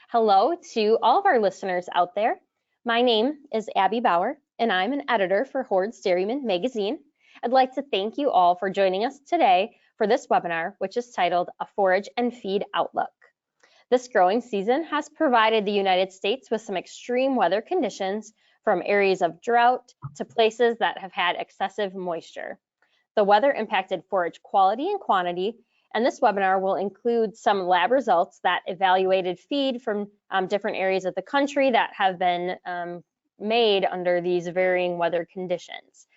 Hello to all of our listeners out there. My name is Abby Bauer, and I'm an editor for Horde's Dairyman magazine. I'd like to thank you all for joining us today for this webinar, which is titled A Forage and Feed Outlook. This growing season has provided the United States with some extreme weather conditions, from areas of drought to places that have had excessive moisture. The weather impacted forage quality and quantity, and this webinar will include some lab results that evaluated feed from different areas of the country that have been made under these varying weather conditions.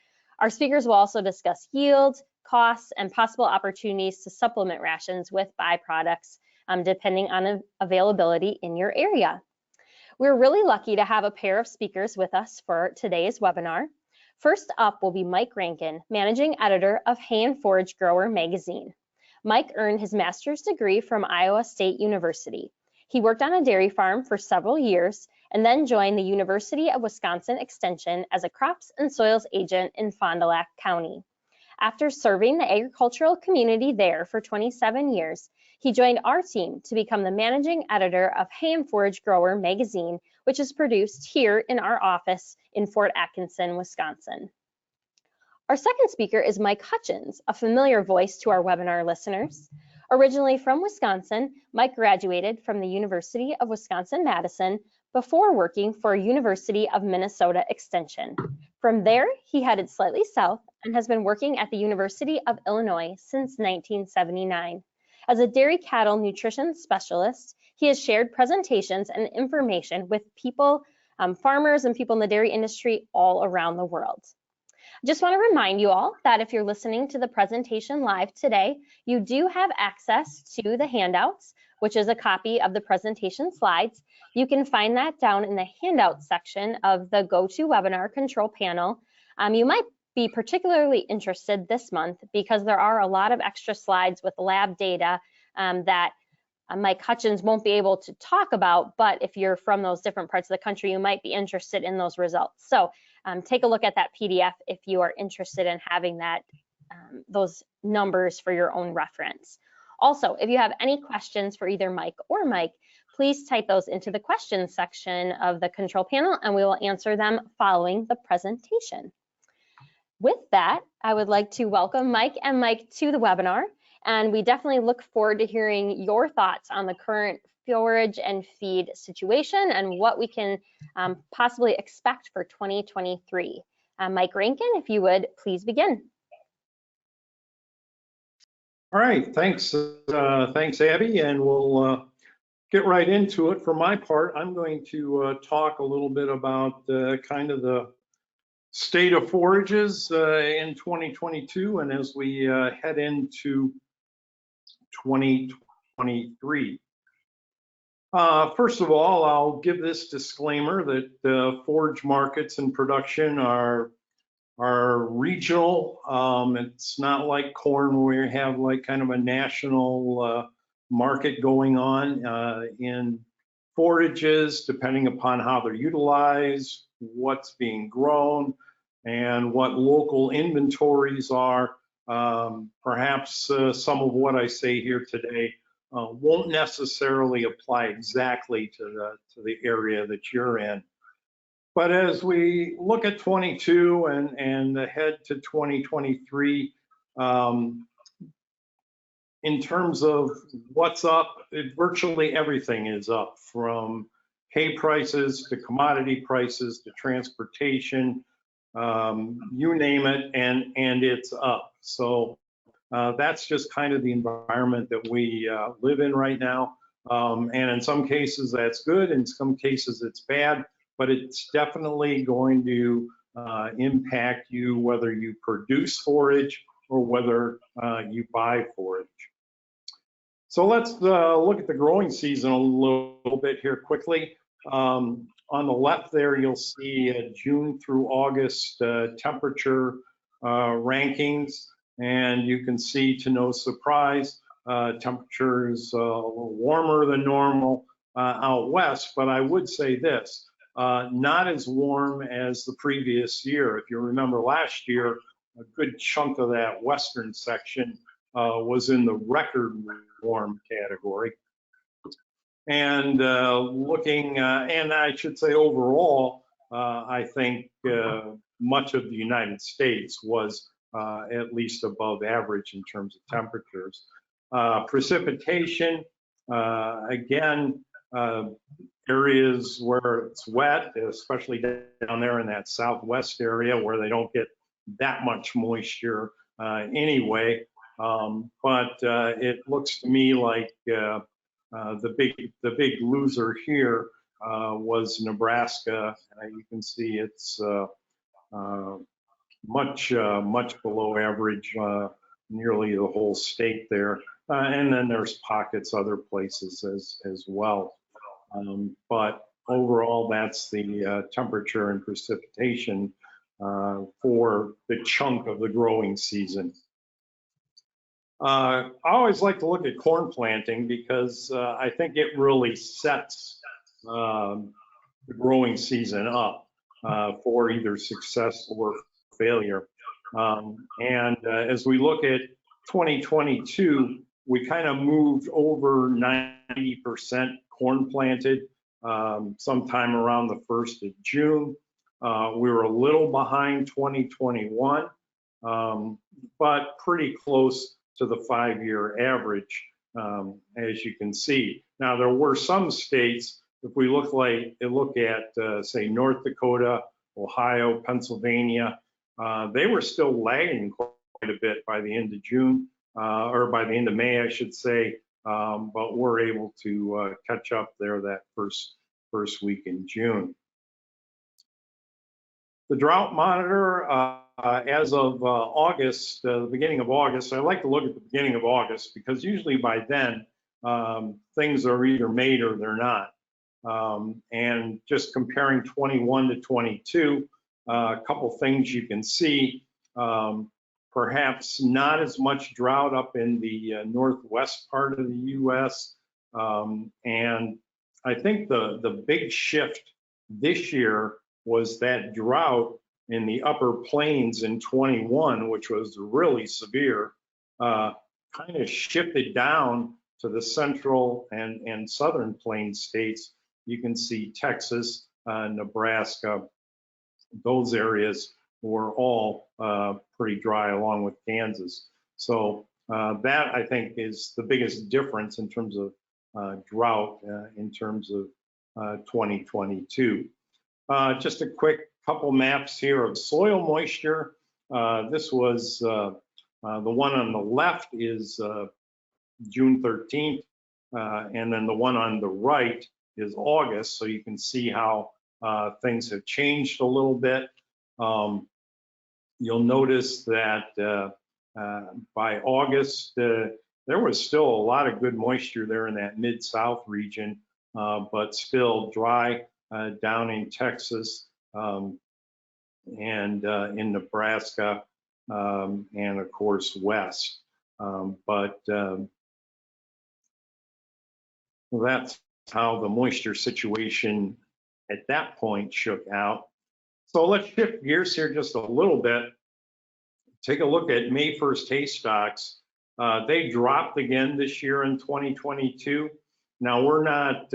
Our speakers will also discuss yield, costs, and possible opportunities to supplement rations with byproducts, depending on availability in your area. We're really lucky to have a pair of speakers with us for today's webinar. First up will be Mike Rankin, Managing Editor of Hay and Forage Grower magazine. Mike earned his master's degree from Iowa State University. He worked on a dairy farm for several years and then joined the University of Wisconsin Extension as a crops and soils agent in Fond du Lac County. After serving the agricultural community there for 27 years, he joined our team to become the managing editor of Hay and Forage Grower magazine, which is produced here in our office in Fort Atkinson, Wisconsin. Our second speaker is Mike Hutjens, a familiar voice to our webinar listeners. Originally from Wisconsin, Mike graduated from the University of Wisconsin-Madison before working for University of Minnesota Extension. From there, he headed slightly south and has been working at the University of Illinois since 1979. As a dairy cattle nutrition specialist, he has shared presentations and information with people, farmers and people in the dairy industry all around the world. Just want to remind you all that if you're listening to the presentation live today, you do have access to the handouts, which is a copy of the presentation slides. You can find that down in the handouts section of the GoToWebinar control panel. You might be particularly interested this month because there are a lot of extra slides with lab data that Mike Hutjens won't be able to talk about, but if you're from those different parts of the country, you might be interested in those results. So take a look at that PDF if you are interested in having that those numbers for your own reference. Also, if you have any questions for either Mike or Mike, please type those into the questions section of the control panel and we will answer them following the presentation. With that, I would like to welcome Mike and Mike to the webinar, and we definitely look forward to hearing your thoughts on the current forage and feed situation and what we can possibly expect for 2023. Mike Rankin, if you would please begin. All right, thanks Abby, and we'll get right into it. For my part, I'm going to talk a little bit about kind of the state of forages in 2022 and as we head into 2023. First of all, I'll give this disclaimer that forage markets and production are regional. It's not like corn where you have like kind of a national market going on. In forages, depending upon how they're utilized, what's being grown, and what local inventories are, perhaps some of what I say here today won't necessarily apply exactly to the area that you're in. But as we look at 22 and ahead to 2023, in terms of what's up, virtually everything is up, from hay prices to commodity prices to transportation, you name it, and it's up. So that's just kind of the environment that we live in right now. And in some cases that's good, in some cases it's bad, but it's definitely going to impact you whether you produce forage or whether you buy forage. So let's look at the growing season a little bit here quickly. On the left there, you'll see June through August temperature rankings, and you can see, to no surprise, temperatures a little warmer than normal out west, but I would say this, not as warm as the previous year. If you remember last year, a good chunk of that western section was in the record warm category. And looking, and I should say overall, I think much of the United States was at least above average in terms of temperatures. Precipitation, again, areas where it's wet, especially down there in that southwest area where they don't get that much moisture anyway. But it looks to me like the big loser here was Nebraska. You can see it's much below average, nearly the whole state there. And then there's pockets other places as well. But overall, that's the temperature and precipitation for the chunk of the growing season. I always like to look at corn planting because I think it really sets the growing season up for either success or failure. As we look at 2022, we kind of moved over 90% corn planted sometime around the 1st of June. We were a little behind 2021, but pretty close to the 5-year average, as you can see. Now, there were some states, if we look at, say, North Dakota, Ohio, Pennsylvania, they were still lagging quite a bit by the end of June, or by the end of May, I should say, but we're able to catch up there that first week in June. The drought monitor, as of August, the beginning of August, I like to look at the beginning of August because usually by then things are either made or they're not. And just comparing 21 to 22, a couple things you can see. Perhaps not as much drought up in the northwest part of the U.S. And I think the big shift this year was that drought in the upper plains in 21, which was really severe, kind of shifted down to the central and southern plains states. You can see Texas, Nebraska, those areas were all pretty dry along with Kansas. So that I think is the biggest difference in terms of drought in terms of 2022. Just a quick couple maps here of soil moisture. This was the one on the left is June 13th, and then the one on the right is August. So you can see how things have changed a little bit. You'll notice that by August, there was still a lot of good moisture there in that mid-south region, but still dry down in Texas and in Nebraska and of course west. But that's how the moisture situation at that point shook out. So let's shift gears here just a little bit. Take a look at May 1st hay stocks. They dropped again this year in 2022. Now we're not at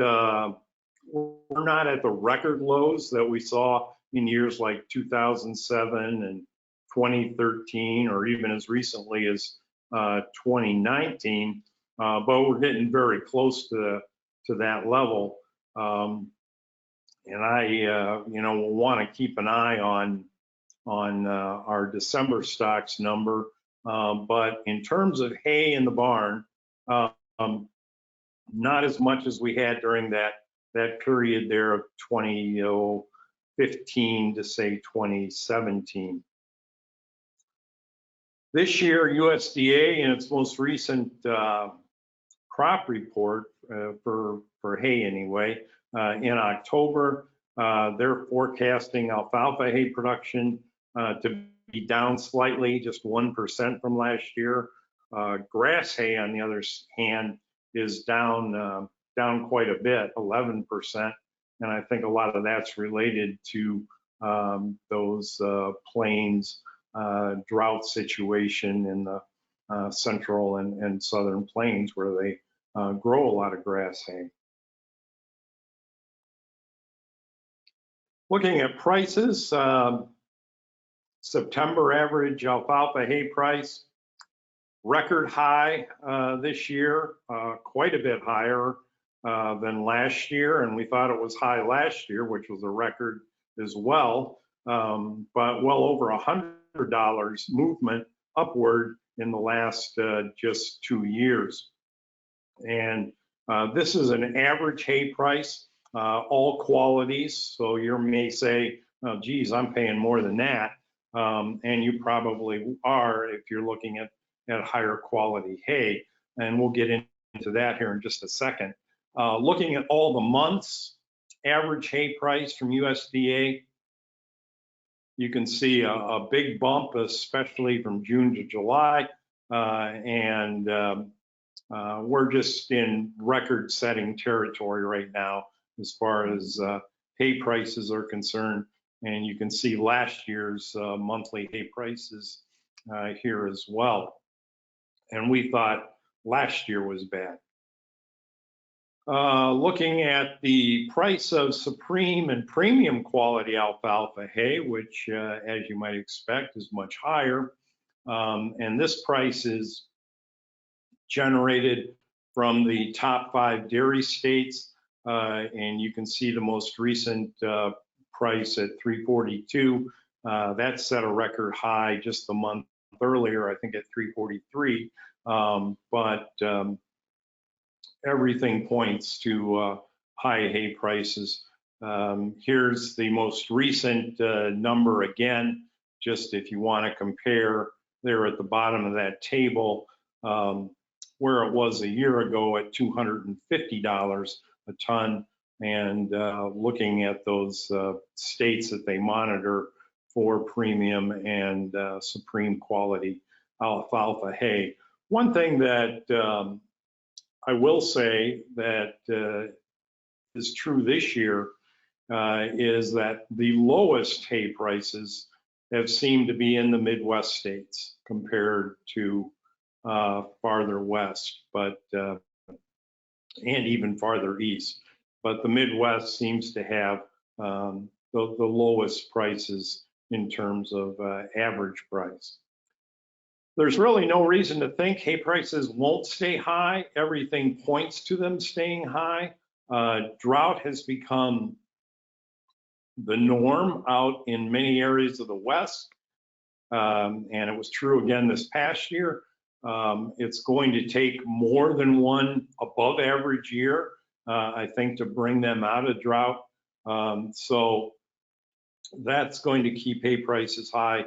the record lows that we saw in years like 2007 and 2013, or even as recently as 2019, but we're getting very close to that level. And I, will want to keep an eye on our December stocks number. But in terms of hay in the barn, not as much as we had during that period there of 2015 to say 2017. This year, USDA in its most recent crop report for hay anyway, in October, they're forecasting alfalfa hay production to be down slightly, just 1% from last year. Grass hay, on the other hand, is down quite a bit, 11%, and I think a lot of that's related to those plains drought situation in the central and southern plains where they grow a lot of grass hay. Looking at prices, September average alfalfa hay price, record high this year, quite a bit higher than last year. And we thought it was high last year, which was a record as well, but well over $100 movement upward in the last just 2 years. And this is an average hay price, all qualities. So you may say, oh, geez, I'm paying more than that. And you probably are if you're looking at higher quality hay. And we'll get into that here in just a second. Looking at all the months, average hay price from USDA, you can see a big bump, especially from June to July. We're just in record-setting territory right now as far as hay prices are concerned. And you can see last year's monthly hay prices here as well. And we thought last year was bad. Looking at the price of supreme and premium quality alfalfa hay, which as you might expect is much higher. And this price is generated from the top 5 dairy states. And you can see the most recent price at $342. That set a record high just a month earlier, I think at $343. Everything points to high hay prices. Here's the most recent number again, just if you want to compare there at the bottom of that table, where it was a year ago at $250 a ton, and looking at those states that they monitor for premium and supreme quality alfalfa hay. One thing that I will say that is true this year is that the lowest hay prices have seemed to be in the Midwest states compared to farther west, but and even farther east. But the Midwest seems to have the lowest prices in terms of average price. There's really no reason to think hay prices won't stay high. Everything points to them staying high. Drought has become the norm out in many areas of the West. And it was true again this past year. It's going to take more than one above average year, I think, to bring them out of drought. So that's going to keep hay prices high,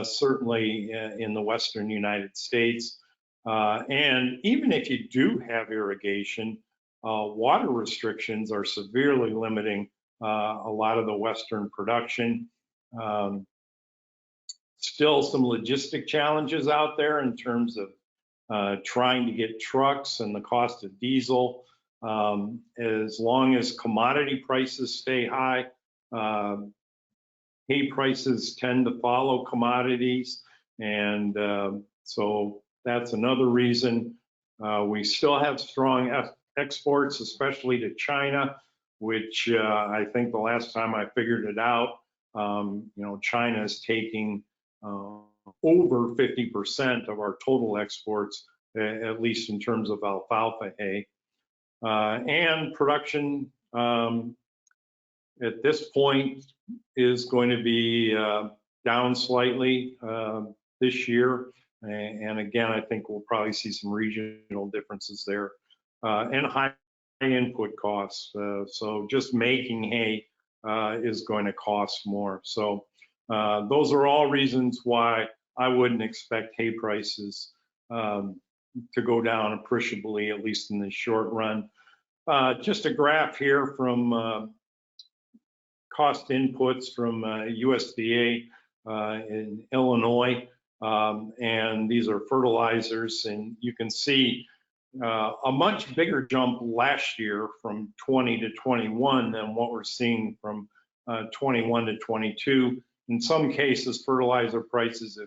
certainly in the Western United States. And even if you do have irrigation, water restrictions are severely limiting a lot of the Western production. Still some logistic challenges out there in terms of trying to get trucks and the cost of diesel. As long as commodity prices stay high, hay prices tend to follow commodities. And so that's another reason. We still have strong exports, especially to China, which I think the last time I figured it out, China is taking over 50% of our total exports, at least in terms of alfalfa hay. And production at this point is going to be down slightly this year. And again, I think we'll probably see some regional differences there and high input costs. So just making hay is going to cost more. So those are all reasons why I wouldn't expect hay prices to go down appreciably, at least in the short run. Just a graph here from cost inputs from USDA in Illinois, and these are fertilizers, and you can see a much bigger jump last year from 20 to 21 than what we're seeing from 21 to 22. In some cases, fertilizer prices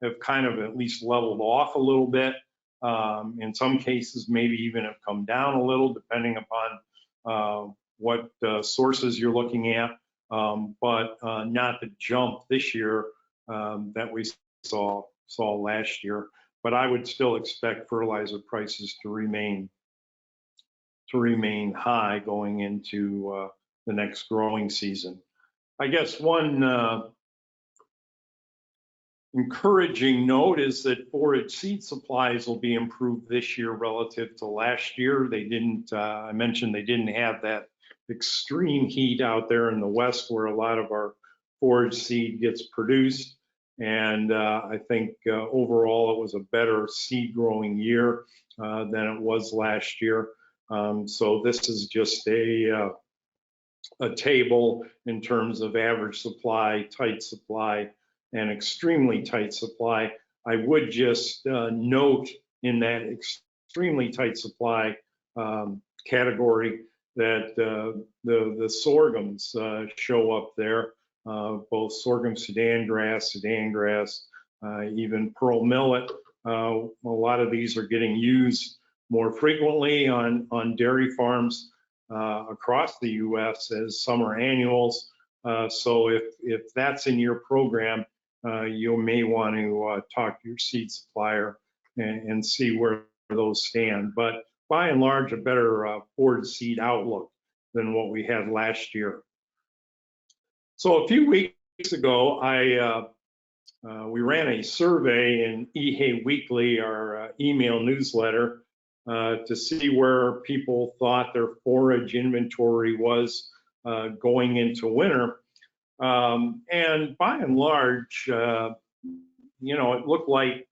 have kind of at least leveled off a little bit. In some cases, maybe even have come down a little, depending upon what sources you're looking at. but not the jump this year that we saw last year. But I would still expect fertilizer prices to remain high going into the next growing season. I guess one encouraging note is that forage seed supplies will be improved this year relative to last year. They didn't, I mentioned they didn't have that extreme heat out there in the West where a lot of our forage seed gets produced. And I think overall it was a better seed growing year than it was last year. So this is just a table in terms of average supply, tight supply, and extremely tight supply. I would just note in that extremely tight supply category that the sorghums show up there, both sorghum Sudan grass, even pearl millet. A lot of these are getting used more frequently on dairy farms across the U.S. as summer annuals. So if that's in your program, you may want to talk to your seed supplier and see where those stand. But by and large, a better forage seed outlook than what we had last year. So a few weeks ago, we ran a survey in eHay Weekly, our email newsletter, to see where people thought their forage inventory was going into winter. And by and large, you know, it looked like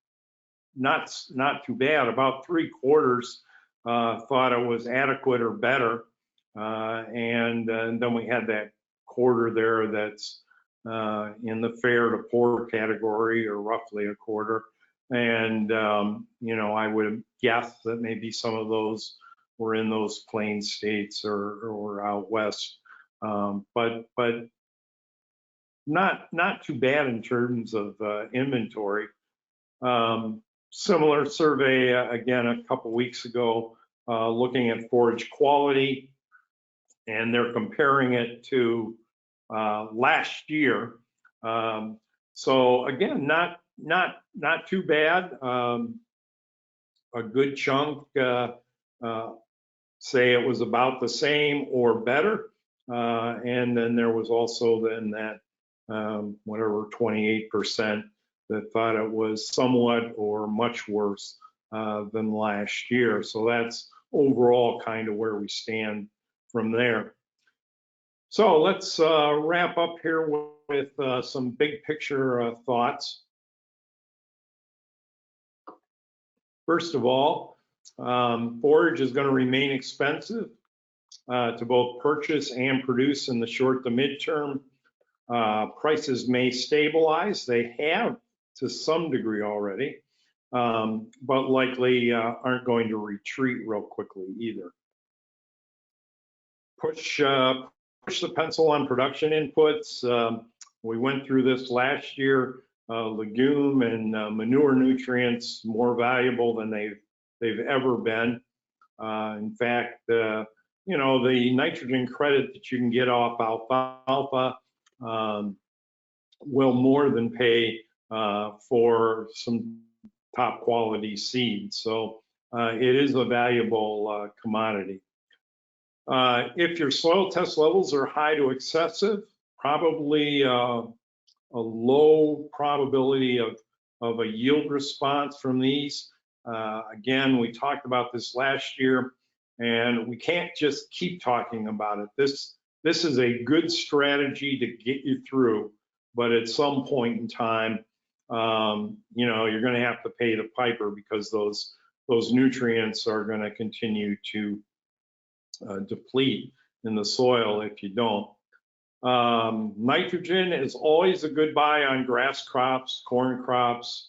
not too bad. About 3/4 thought it was adequate or better. And then we had that quarter there that's in the fair to poor category, or roughly a quarter. And, you know, I would guess that maybe some of those were in those plain states or out west. But not too bad in terms of inventory. Similar survey again a couple weeks ago, looking at forage quality, and they're comparing it to last year. So again, not too bad. A good chunk say it was about the same or better, and then there was also then that whatever 28% that thought it was somewhat or much worse than last year. So that's overall kind of where we stand from there. So let's wrap up here with some big picture thoughts. First of all, forage is going to remain expensive to both purchase and produce in the short to midterm. Prices may stabilize. They have to some degree already, but likely aren't going to retreat real quickly either. Push the pencil on production inputs. We went through this last year. Legume and manure nutrients more valuable than they've ever been. In fact, you know, the nitrogen credit that you can get off alfalfa will more than pay for some top quality seed. So it is a valuable commodity. If your soil test levels are high to excessive, probably a low probability of a yield response from these. Again, we talked about this last year, and we can't just keep talking about it. This is a good strategy to get you through, but at some point in time, you know, you're going to have to pay the piper, because those nutrients are going to continue to deplete in the soil if you don't. Nitrogen is always a good buy on grass crops, corn crops,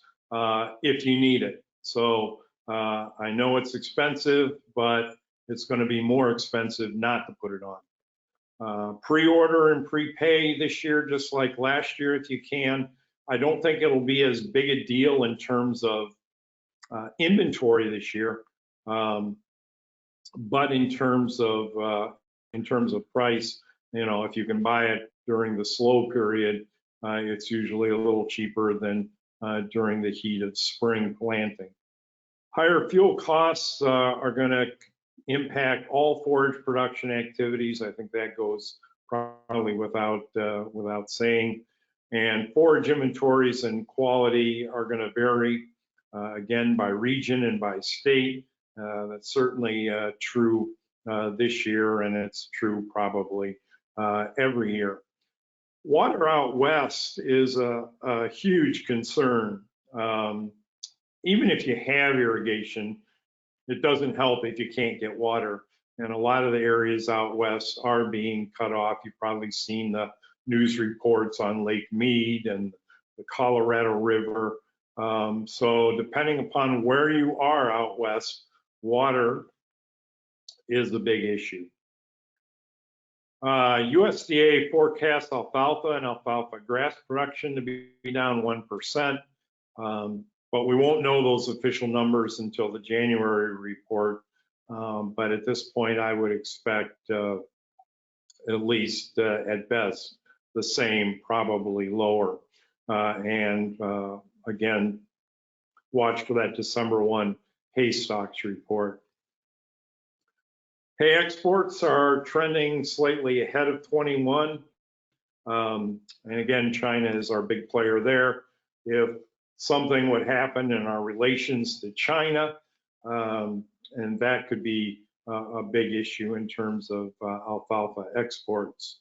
if you need it. So I know it's expensive, but it's going to be more expensive not to put it on. Pre-order and prepay this year, just like last year if you can. I don't think it'll be as big a deal in terms of inventory this year, but in terms of price, you know, if you can buy it during the slow period, it's usually a little cheaper than during the heat of spring planting. Higher fuel costs are going to impact all forage production activities. I think that goes probably without saying. And forage inventories and quality are going to vary, again, by region and by state. That's certainly true this year, and it's true probably every year. Water out west is a huge concern. Even if you have irrigation, it doesn't help if you can't get water. And a lot of the areas out west are being cut off. You've probably seen the news reports on Lake Mead and the Colorado River. So depending upon where you are out west, water is the big issue. USDA forecasts alfalfa and alfalfa grass production to be down 1%. But we won't know those official numbers until the January report. But at this point, I would expect at least at best the same, probably lower. And again, watch for that December 1 hay stocks report. Hay exports are trending slightly ahead of 21. And again, China is our big player there. If something would happen in our relations to China, and that could be a big issue in terms of alfalfa exports.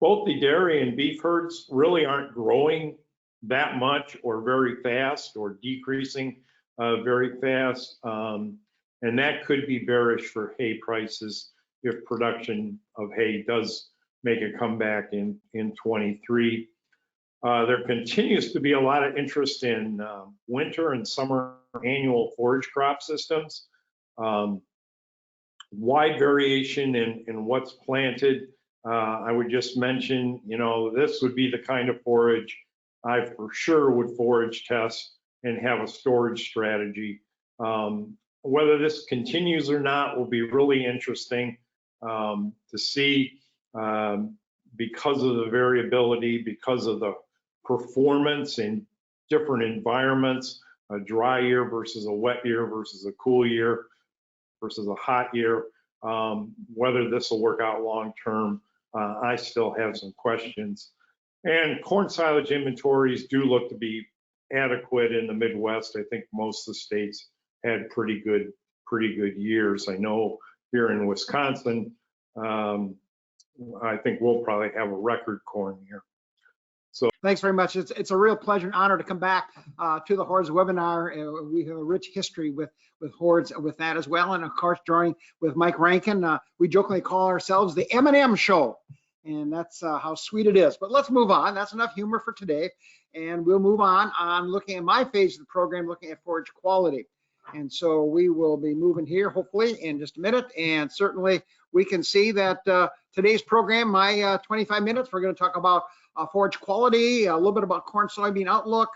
Both the dairy and beef herds really aren't growing that much or very fast, or decreasing very fast, and that could be bearish for hay prices if production of hay does make a comeback in 23. There continues to be a lot of interest in winter and summer annual forage crop systems. Wide variation in what's planted. I would just mention, this would be the kind of forage I for sure would forage test and have a storage strategy. Whether this continues or not will be really interesting to see, because of the variability, because of the performance in different environments, a dry year versus a wet year versus a cool year versus a hot year. Whether this will work out long term, I still have some questions. And corn silage inventories do look to be adequate in the Midwest. I think most of the states had pretty good years. I know here in Wisconsin, I think we'll probably have a record corn year. So thanks very much. It's a real pleasure and honor to come back to the Hordes webinar. We have a rich history with Hordes with that as well, and of course joining with Mike Rankin. We jokingly call ourselves the M&M show, and that's how sweet it is. But let's move on. That's enough humor for today, and we'll move on looking at my phase of the program, looking at forage quality. And so we will be moving here hopefully in just a minute, and certainly we can see that today's program, my 25 minutes, we're going to talk about forage quality, a little bit about corn soybean outlook,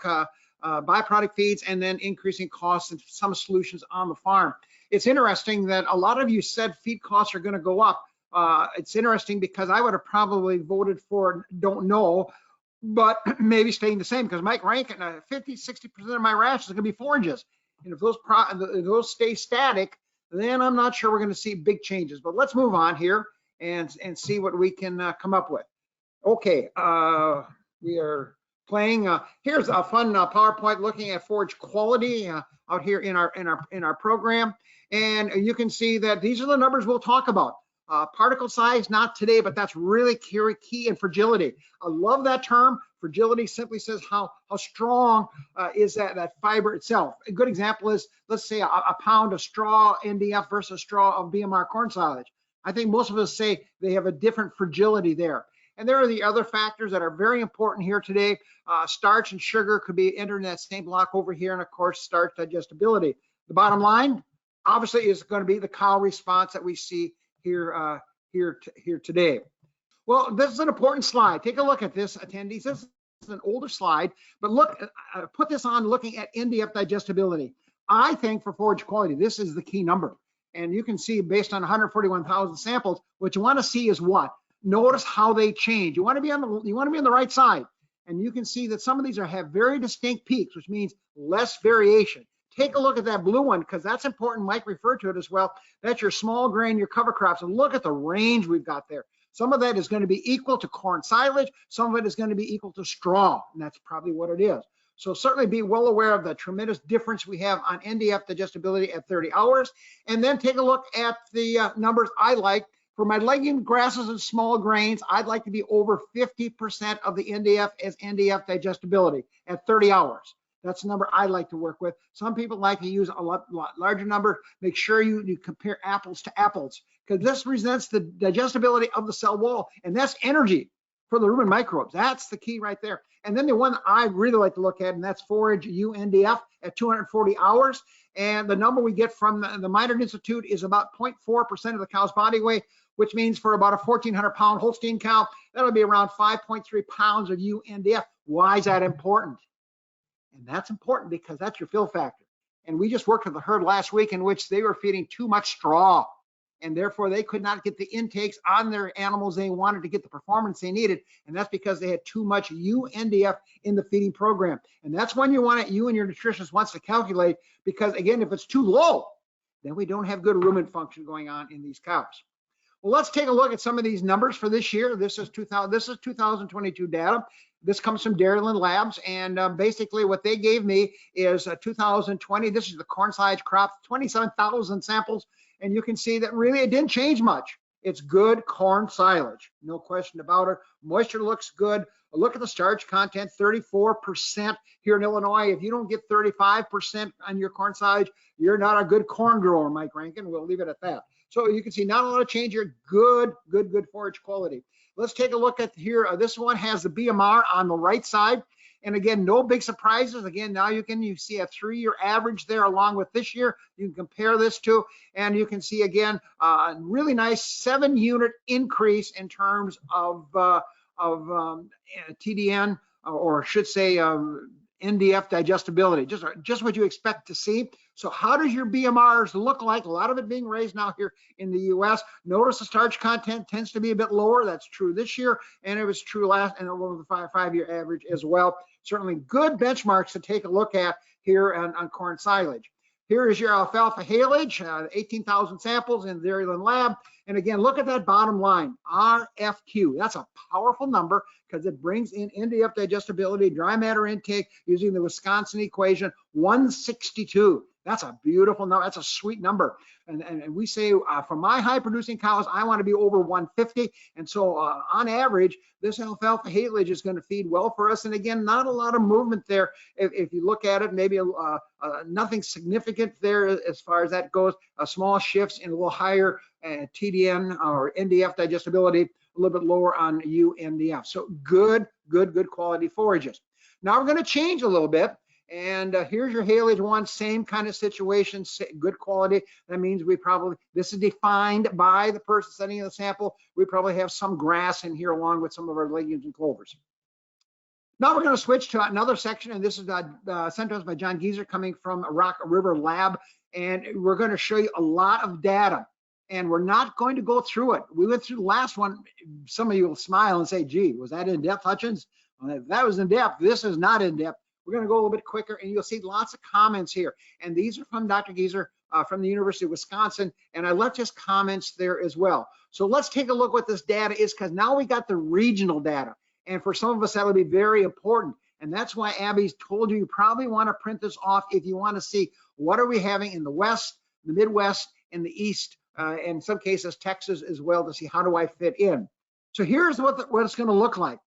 byproduct feeds, and then increasing costs and some solutions on the farm. It's interesting that a lot of you said feed costs are going to go up. It's interesting because I would have probably voted for don't know, but maybe staying the same, because Mike Rankin, 50-60% of my rations are going to be forages. And if those stay static, then I'm not sure we're going to see big changes. But let's move on here and see what we can come up with. Okay, we are playing. Here's a fun PowerPoint looking at forage quality out here in our program, and you can see that these are the numbers we'll talk about. Particle size, not today, but that's really key in fragility. I love that term. Fragility simply says how strong is that fiber itself. A good example is, let's say a pound of straw NDF versus straw of BMR corn silage. I think most of us say they have a different fragility there. And there are the other factors that are very important here today. Starch and sugar could be entered in that same block over here, and of course, starch digestibility. The bottom line, obviously, is going to be the cow response that we see here today. Well, this is an important slide. Take a look at this, attendees. This is an older slide, but look, put this on looking at NDF digestibility. I think for forage quality, this is the key number. And you can see based on 141,000 samples, what you want to see is what? notice how they change. You want to be on the right side. And you can see that some of these have very distinct peaks, which means less variation. Take a look at that blue one, because that's important. Mike referred to it as well. That's your small grain, your cover crops. And look at the range we've got there. Some of that is going to be equal to corn silage. Some of it is going to be equal to straw. And that's probably what it is. So certainly be well aware of the tremendous difference we have on NDF digestibility at 30 hours. And then take a look at the numbers I like. For my legume grasses and small grains, I'd like to be over 50% of the NDF as NDF digestibility at 30 hours. That's the number I like to work with. Some people like to use a lot larger number. Make sure you compare apples to apples, because this presents the digestibility of the cell wall, and that's energy for the rumen microbes. That's the key right there. And then the one that I really like to look at, and that's Forage UNDF at 240 hours. And the number we get from the Minard Institute is about 0.4% of the cow's body weight, which means for about a 1,400 pound Holstein cow, that'll be around 5.3 pounds of UNDF. Why is that important? And that's important because that's your fill factor. And we just worked with the herd last week in which they were feeding too much straw, and therefore they could not get the intakes on their animals they wanted to get the performance they needed. And that's because they had too much UNDF in the feeding program. And that's when you want it, you and your nutritionist wants to calculate, because again, if it's too low, then we don't have good rumen function going on in these cows. Well, let's take a look at some of these numbers for this year. This is 2022 data. This comes from Dairyland Labs, and basically what they gave me is 2020. This is the corn silage crop, 27,000 samples, and you can see that really it didn't change much. It's good corn silage, no question about it. Moisture looks good. Look at the starch content, 34% here in Illinois. If you don't get 35% on your corn silage, you're not a good corn grower, Mike Rankin. We'll leave it at that. So you can see not a lot of change here. Good forage quality. Let's take a look at here. This one has the BMR on the right side. And again, no big surprises. Again, now you see a 3-year average there along with this year. You can compare this to, and you can see again, a really nice 7-unit increase in terms of TDN, or I should say NDF digestibility, just what you expect to see. So how does your BMRs look like? A lot of it being raised now here in the US. Notice the starch content tends to be a bit lower. That's true this year, and it was true last, and over the 5-year average as well. Certainly good benchmarks to take a look at here on corn silage. Here is your alfalfa haylage, 18,000 samples in the Dairyland Lab. And again, look at that bottom line, RFQ. That's a powerful number because it brings in NDF digestibility, dry matter intake using the Wisconsin equation, 162. That's a beautiful number. That's a sweet number. And we say for my high producing cows, I want to be over 150. And so on average, this alfalfa haylage is going to feed well for us. And again, not a lot of movement there. If you look at it, maybe nothing significant there as far as that goes. Small shifts in a little higher TDN or NDF digestibility, a little bit lower on UNDF. So good quality forages. Now we're going to change a little bit. And here's your haylage one, same kind of situation, good quality. That means this is defined by the person sending the sample. We probably have some grass in here along with some of our legumes and clovers. Now we're going to switch to another section, and this is sent to us by John Geezer coming from Rock River Lab. And we're going to show you a lot of data. And we're not going to go through it. We went through the last one. Some of you will smile and say, gee, was that in depth, Hutjens? Well, if that was in depth, this is not in depth. We're going to go a little bit quicker, and you'll see lots of comments here. And these are from Dr. Geezer from the University of Wisconsin, and I left his comments there as well. So let's take a look what this data is, because now we got the regional data. And for some of us, that'll be very important. And that's why Abby's told you probably want to print this off if you want to see what are we having in the West, the Midwest, and the East, and in some cases, Texas as well, to see how do I fit in. So here's what it's going to look like.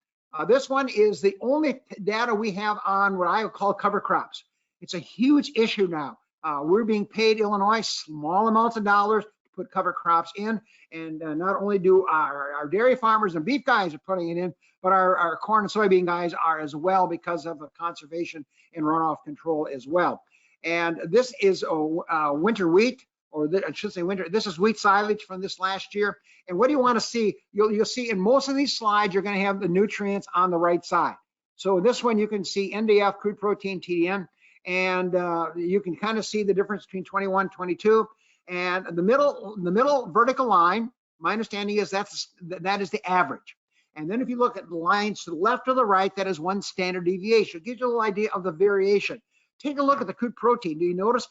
This one is the only data we have on what I call cover crops. It's a huge issue now. We're being paid Illinois small amounts of dollars to put cover crops in, and not only do our dairy farmers and beef guys are putting it in, but our corn and soybean guys are as well because of conservation and runoff control as well. And this is winter wheat, or I should say winter. This is wheat silage from this last year. And what do you want to see? You'll see in most of these slides, you're going to have the nutrients on the right side. So this one, you can see NDF, crude protein, TDN, and you can kind of see the difference between 21, 22. And the middle vertical line, My understanding is that is the average. And then if you look at the lines to the left or the right, that is one standard deviation. It gives you a little idea of the variation. Take a look at the crude protein. Do you notice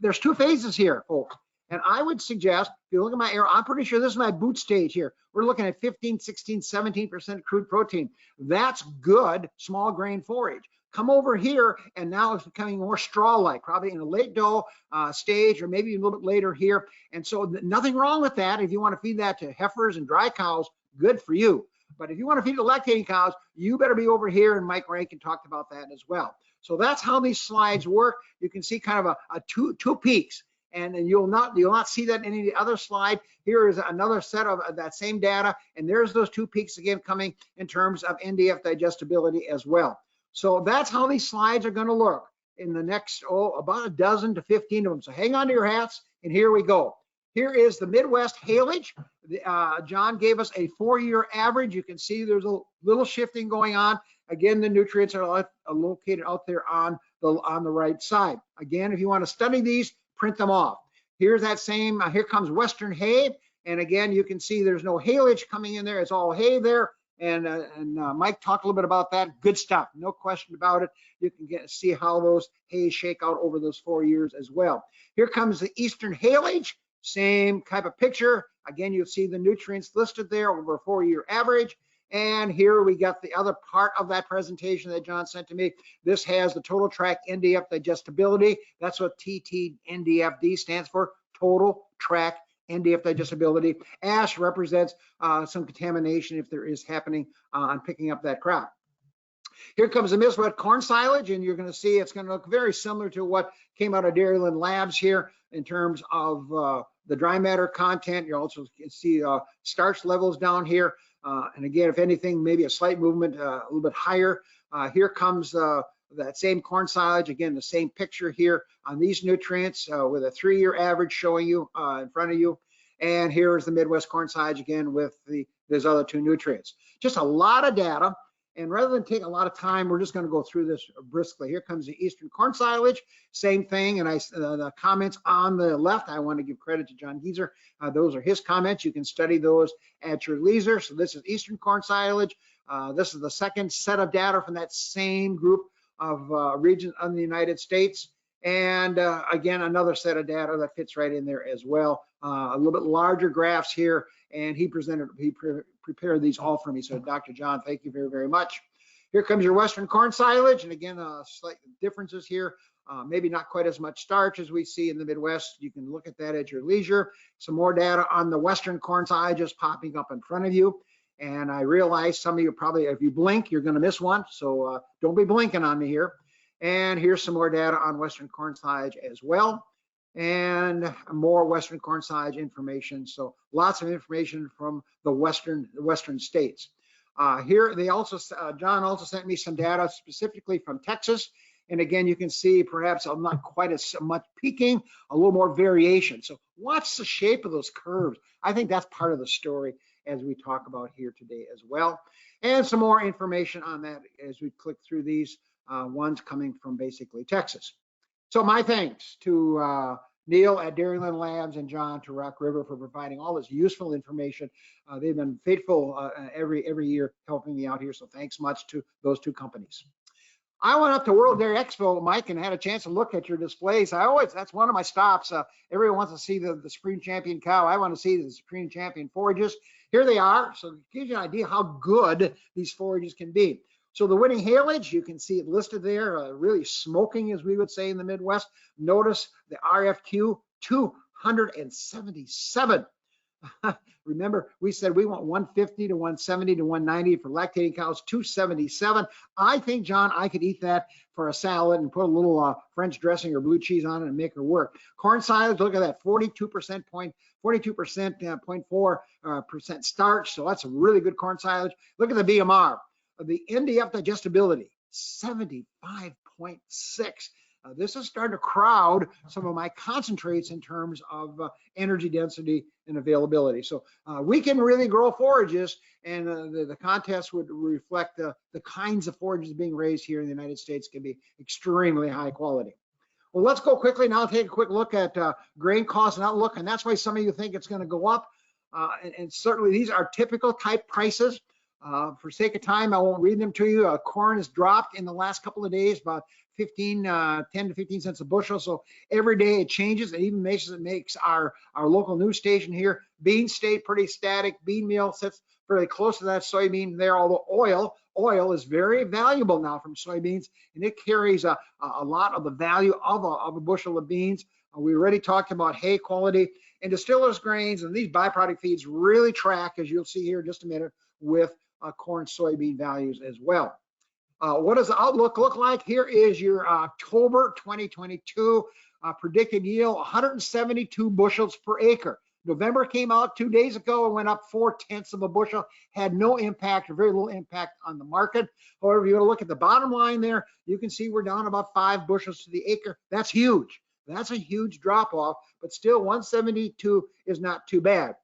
there's two phases here, folks? And I would suggest, if you look at my arrow, I'm pretty sure this is my boot stage here. We're looking at 15, 16, 17% crude protein. That's good small grain forage. Come over here, and now it's becoming more straw-like, probably in a late dough stage, or maybe a little bit later here. And so nothing wrong with that. If you want to feed that to heifers and dry cows, good for you. But if you want to feed the lactating cows, you better be over here, and Mike Rankin talked about that as well. So that's how these slides work. You can see kind of a two peaks. And you'll not see that in any other slide. Here is another set of that same data, and there's those two peaks again coming in terms of NDF digestibility as well. So that's how these slides are going to look in the next, about a dozen to 15 of them. So hang on to your hats, and here we go. Here is the Midwest haylage. John gave us a 4-year average. You can see there's a little shifting going on. Again, the nutrients are located out there on the right side. Again, if you want to study these, print them off. Here's that same, here comes Western hay. And again, you can see there's no haylage coming in there. It's all hay there. And Mike talked a little bit about that. Good stuff, no question about it. You can see how those hays shake out over those 4 years as well. Here comes the Eastern haylage, same type of picture. Again, you'll see the nutrients listed there over a 4-year average. And here we got the other part of that presentation that John sent to me. This has the total track NDF digestibility. That's what TTNDFD stands for, total track NDF digestibility. Ash represents some contamination if there is happening on picking up that crop. Here comes the Midwest corn silage, and you're going to see it's going to look very similar to what came out of Dairyland Labs here in terms of the dry matter content. You also can see starch levels down here. And again, if anything, maybe a slight movement a little bit higher. Here comes that same corn silage. Again, the same picture here on these nutrients with a 3-year average showing you in front of you. And here is the Midwest corn silage again with these other two nutrients. Just a lot of data. And rather than take a lot of time, we're just going to go through this briskly. Here comes the Eastern corn silage, same thing. And the comments on the left, I want to give credit to John Geezer. Those are his comments. You can study those at your leisure. So this is Eastern corn silage. This is the second set of data from that same group of regions of the United States. And again, another set of data that fits right in there as well. A little bit larger graphs here. And he prepared these all for me. So Dr. John, thank you very, very much. Here comes your Western corn silage. And again, slight differences here. Maybe not quite as much starch as we see in the Midwest. You can look at that at your leisure. Some more data on the Western corn silage just popping up in front of you. And I realize some of you probably, if you blink, you're going to miss one. So don't be blinking on me here. And here's some more data on Western corn silage as well. And more Western corn silage information. So lots of information from the Western states. Here they also, John also sent me some data specifically from Texas. And again, you can see perhaps I'm not quite as much peaking, a little more variation. So watch the shape of those curves. I think that's part of the story as we talk about here today as well. And some more information on that as we click through these ones coming from basically Texas. So my thanks to Neil at Dairyland Labs and John to Rock River for providing all this useful information. They've been faithful every year helping me out here. So thanks much to those two companies. I went up to World Dairy Expo, Mike, and had a chance to look at your displays. That's one of my stops. Everyone wants to see the Supreme Champion cow. I want to see the Supreme Champion forages. Here they are. So it gives you an idea how good these forages can be. So the winning haylage, you can see it listed there, really smoking, as we would say in the Midwest. Notice the RFQ 277. Remember, we said we want 150 to 170 to 190 for lactating cows, 277. I think, John, I could eat that for a salad and put a little French dressing or blue cheese on it and make her work. Corn silage, look at that, 42.4% starch. So that's a really good corn silage. Look at the BMR. The NDF digestibility, 75.6. This is starting to crowd some of my concentrates in terms of energy density and availability. So we can really grow forages, and the contest would reflect the kinds of forages being raised here in the United States can be extremely high quality. Well, let's go quickly now, take a quick look at grain costs and outlook, and that's why some of you think it's going to go up. And certainly these are typical type prices. For sake of time, I won't read them to you. Corn has dropped in the last couple of days, about 10 to 15 cents a bushel. So every day it changes. It even makes our local news station here. Beans stay pretty static. Bean meal sits fairly close to that soybean there, although oil is very valuable now from soybeans, and it carries a lot of the value of a bushel of beans. We already talked about hay quality and distillers grains, and these byproduct feeds really track, as you'll see here in just a minute, with corn soybean values as well. What does the outlook look like? Here is your October 2022 predicted yield, 172 bushels per acre. November came out 2 days ago and went up 0.4 of a bushel, had no impact or very little impact on the market. However, if you want to look at the bottom line there, you can see we're down about 5 bushels to the acre. That's huge. That's a huge drop off, but still 172 is not too bad.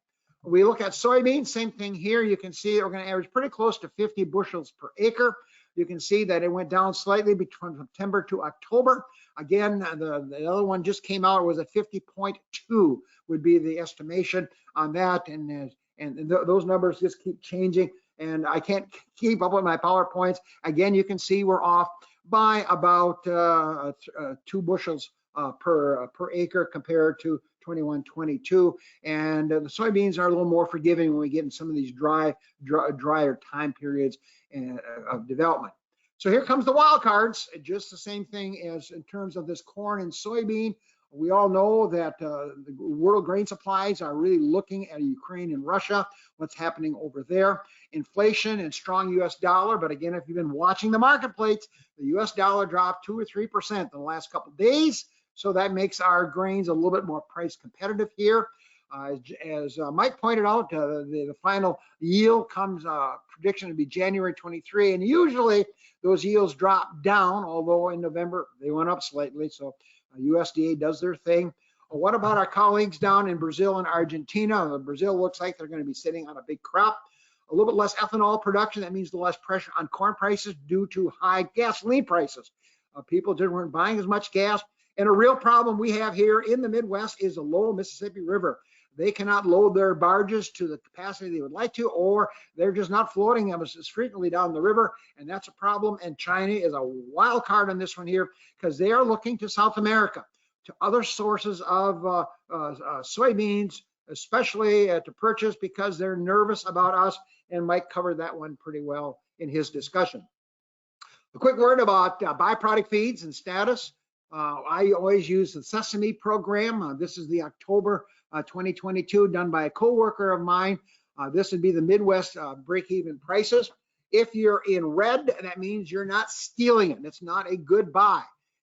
We look at soybeans, same thing here. You can see we're going to average pretty close to 50 bushels per acre. You can see that it went down slightly between September to October. Again, the other one just came out, it was at 50.2 would be the estimation on that. And those numbers just keep changing, and I can't keep up with my PowerPoints. Again, you can see we're off by about 2 bushels per acre compared to 21-22, and the soybeans are a little more forgiving when we get in some of these drier time periods of development. So here comes the wild cards, just the same thing as in terms of this corn and soybean. We all know that the world grain supplies are really looking at Ukraine and Russia, what's happening over there. Inflation and strong US dollar, but again, if you've been watching the marketplace, the US dollar dropped 2 or 3% in the last couple of days. So that makes our grains a little bit more price competitive here. As Mike pointed out, the final yield comes prediction to be January 23, and usually those yields drop down, although in November they went up slightly. So USDA does their thing. What about our colleagues down in Brazil and Argentina? Brazil looks like they're going to be sitting on a big crop. A little bit less ethanol production. That means the less pressure on corn prices due to high gasoline prices. People weren't buying as much gas. And a real problem we have here in the Midwest is the low Mississippi River. They cannot load their barges to the capacity they would like to, or they're just not floating them as frequently down the river, and that's a problem. And China is a wild card on this one here because they are looking to South America, to other sources of soybeans, especially to purchase, because they're nervous about us, and Mike covered that one pretty well in his discussion. A quick word about byproduct feeds and status. I always use the Sesame program. This is the October 2022 done by a co-worker of mine. This would be the Midwest break-even prices. If you're in red, that means you're not stealing it. It's not a good buy.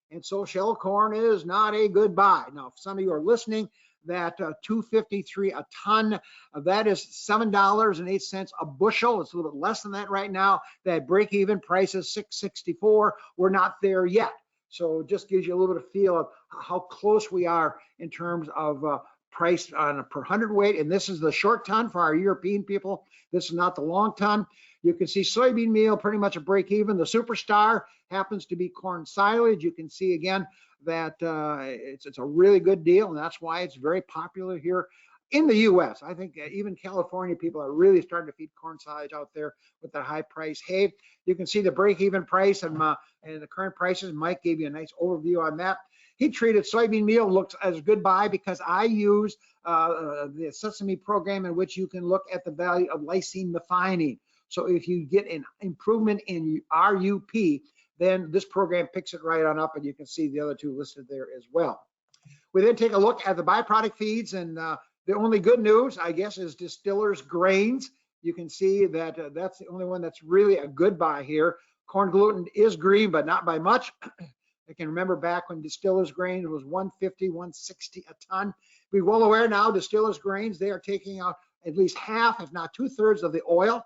And so shell corn is not a good buy. Now, if some of you are listening, that $2.53 a ton, that is $7.08 a bushel. It's a little bit less than that right now. That break-even price is $6.64. We're not there yet. So it just gives you a little bit of feel of how close we are in terms of price on a per hundredweight. And this is the short ton for our European people. This is not the long ton. You can see soybean meal pretty much a break even. The superstar happens to be corn silage. You can see again that it's a really good deal, and that's why it's very popular here in the U.S. I think even California people are really starting to feed corn silage out there with the high price hay. You can see the break-even price and the current prices. Mike gave you a nice overview on that. Heat treated soybean meal looks as a good buy because I use the Sesame program in which you can look at the value of lysine methionine. So if you get an improvement in RUP, then this program picks it right on up, and you can see the other two listed there as well. We then take a look at the byproduct feeds, and the only good news, I guess, is distillers grains. You can see that that's the only one that's really a good buy here. Corn gluten is green, but not by much. I can remember back when distillers grains was $150, $160 a ton. We're well aware now distillers grains, they are taking out at least half, if not 2/3 of the oil.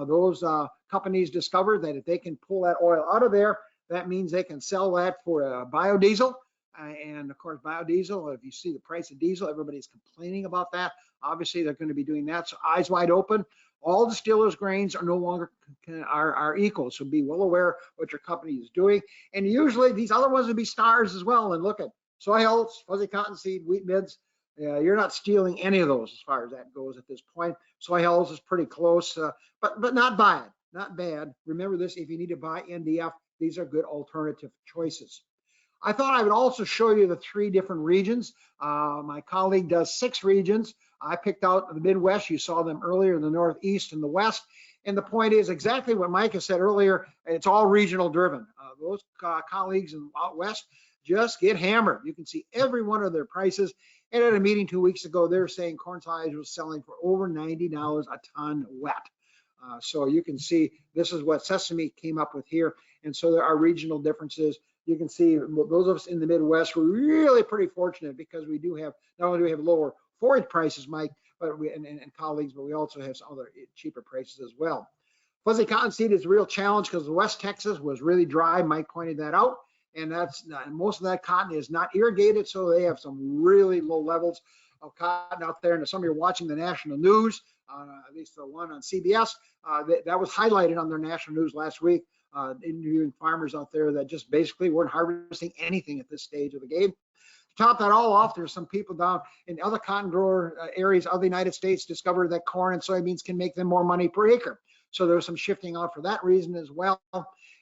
Those companies discovered that if they can pull that oil out of there, that means they can sell that for biodiesel. And of course, biodiesel, if you see the price of diesel, everybody's complaining about that. Obviously, they're going to be doing that. So eyes wide open. All distillers grains are no longer are equal. So be well aware what your company is doing. And usually these other ones would be stars as well. And look at soy oats, fuzzy cottonseed, wheat midds. You're not stealing any of those as far as that goes at this point. Soy hulls is pretty close, but not bad, not bad. Remember this, if you need to buy NDF, these are good alternative choices. I thought I would also show you the 3 different regions. My colleague does 6 regions. I picked out the Midwest. You saw them earlier, the Northeast and the West. And the point is exactly what Mike has said earlier. It's all regional driven. Those colleagues out West just get hammered. You can see every one of their prices. And at a meeting 2 weeks ago, they were saying corn silage was selling for over $90 a ton wet. So you can see this is what Sesame came up with here. And so there are regional differences. You can see those of us in the Midwest were really pretty fortunate because we do have, not only do we have lower forage prices, Mike, but and colleagues, but we also have some other cheaper prices as well. Fuzzy cottonseed is a real challenge because West Texas was really dry. Mike pointed that out. And that's most of that cotton is not irrigated, so they have some really low levels of cotton out there. And some of you are watching the national news, at least the one on CBS, that was highlighted on their national news last week, interviewing farmers out there that just basically weren't harvesting anything at this stage of the game. To top that all off, there's some people down in other cotton grower areas of the United States discovered that corn and soybeans can make them more money per acre. So there's some shifting out for that reason as well.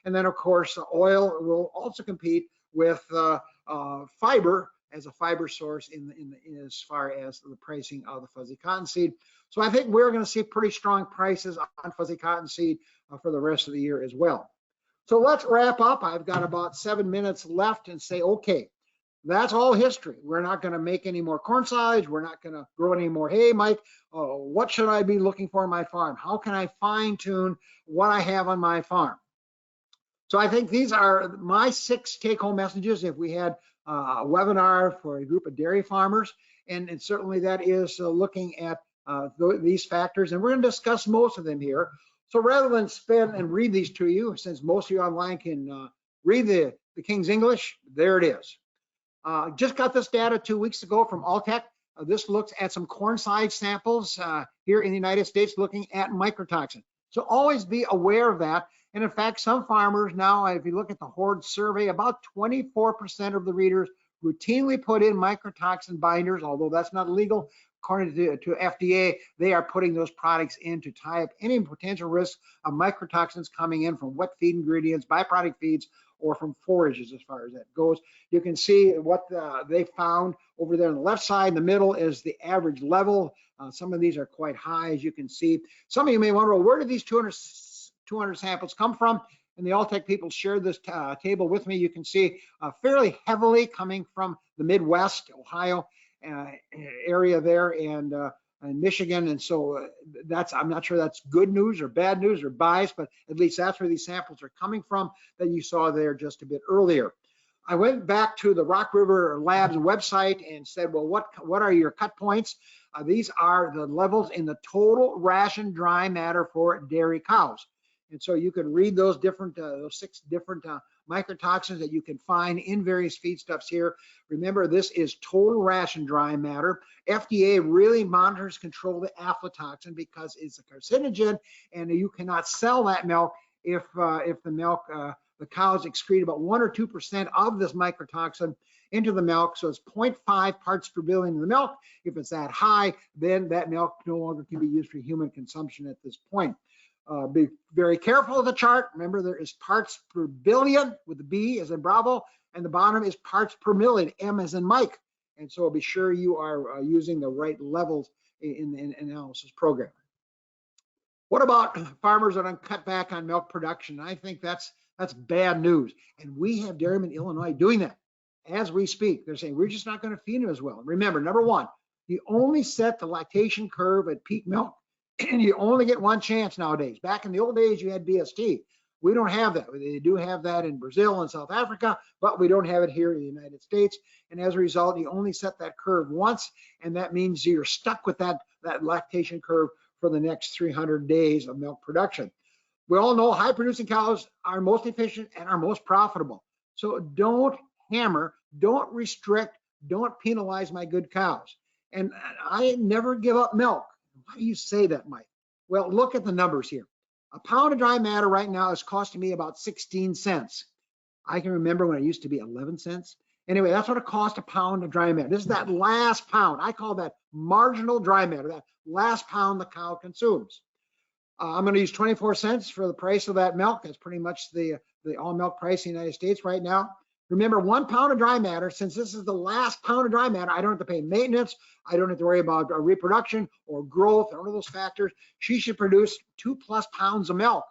And then, of course, oil will also compete with fiber as a fiber source as far as the pricing of the fuzzy cottonseed. So I think we're going to see pretty strong prices on fuzzy cottonseed for the rest of the year as well. So let's wrap up. I've got about 7 minutes left and say, okay, that's all history. We're not going to make any more corn silage. We're not going to grow any more hay, Mike. What should I be looking for on my farm? How can I fine tune what I have on my farm? So I think these are my 6 take-home messages if we had a webinar for a group of dairy farmers. And certainly that is looking at these factors. And we're going to discuss most of them here. So rather than spend and read these to you, since most of you online can read the King's English, there it is. Just got this data 2 weeks ago from Alltech. This looks at some corn silage samples here in the United States looking at mycotoxin. So always be aware of that. And in fact, some farmers now, if you look at the Horde survey, about 24% of the readers routinely put in mycotoxin binders, although that's not illegal. According to FDA, they are putting those products in to tie up any potential risk of mycotoxins coming in from wet feed ingredients, byproduct feeds, or from forages as far as that goes. You can see what they found over there on the left side. In the middle is the average level. Some of these are quite high, as you can see. Some of you may wonder, well, where did these 200 samples come from? And the Alltech people shared this table with me. You can see fairly heavily coming from the Midwest, Ohio area there, and Michigan. And so I'm not sure that's good news or bad news or bias, but at least that's where these samples are coming from that you saw there just a bit earlier. I went back to the Rock River Labs website and said, well, what are your cut points? These are the levels in the total ration dry matter for dairy cows. And so you can read those different, those 6 different mycotoxins that you can find in various feedstuffs here. Remember, this is total ration dry matter. FDA really monitors, control the aflatoxin because it's a carcinogen, and you cannot sell that milk if the milk, the cows excrete about 1 or 2% of this mycotoxin into the milk. So it's 0.5 parts per billion in the milk. If it's that high, then that milk no longer can be used for human consumption at this point. Be very careful of the chart. Remember, there is parts per billion with the B as in Bravo, and the bottom is parts per million, M as in Mike. And so be sure you are using the right levels in the analysis program. What about farmers that are cut back on milk production? I think that's bad news. And we have dairymen in Illinois doing that as we speak. They're saying we're just not going to feed them as well. Remember, number one, you only set the lactation curve at peak milk, and you only get one chance nowadays. Back in the old days, you had BST. We don't have that. They do have that in Brazil and South Africa, but we don't have it here in the United States. And as a result, you only set that curve once, and that means you're stuck with that lactation curve for the next 300 days of milk production. We all know high producing cows are most efficient and are most profitable. So don't hammer, don't restrict, don't penalize my good cows. And I never give up milk. Why do you say that, Mike? Well, look at the numbers here. A pound of dry matter right now is costing me about 16 cents. I can remember when it used to be 11 cents. Anyway, that's what it costs a pound of dry matter. This is that last pound. I call that marginal dry matter, that last pound the cow consumes. I'm going to use 24 cents for the price of that milk. That's pretty much the all milk price in the United States right now. Remember, 1 pound of dry matter, since this is the last pound of dry matter, I don't have to pay maintenance. I don't have to worry about reproduction or growth or one of those factors. She should produce 2+ pounds of milk,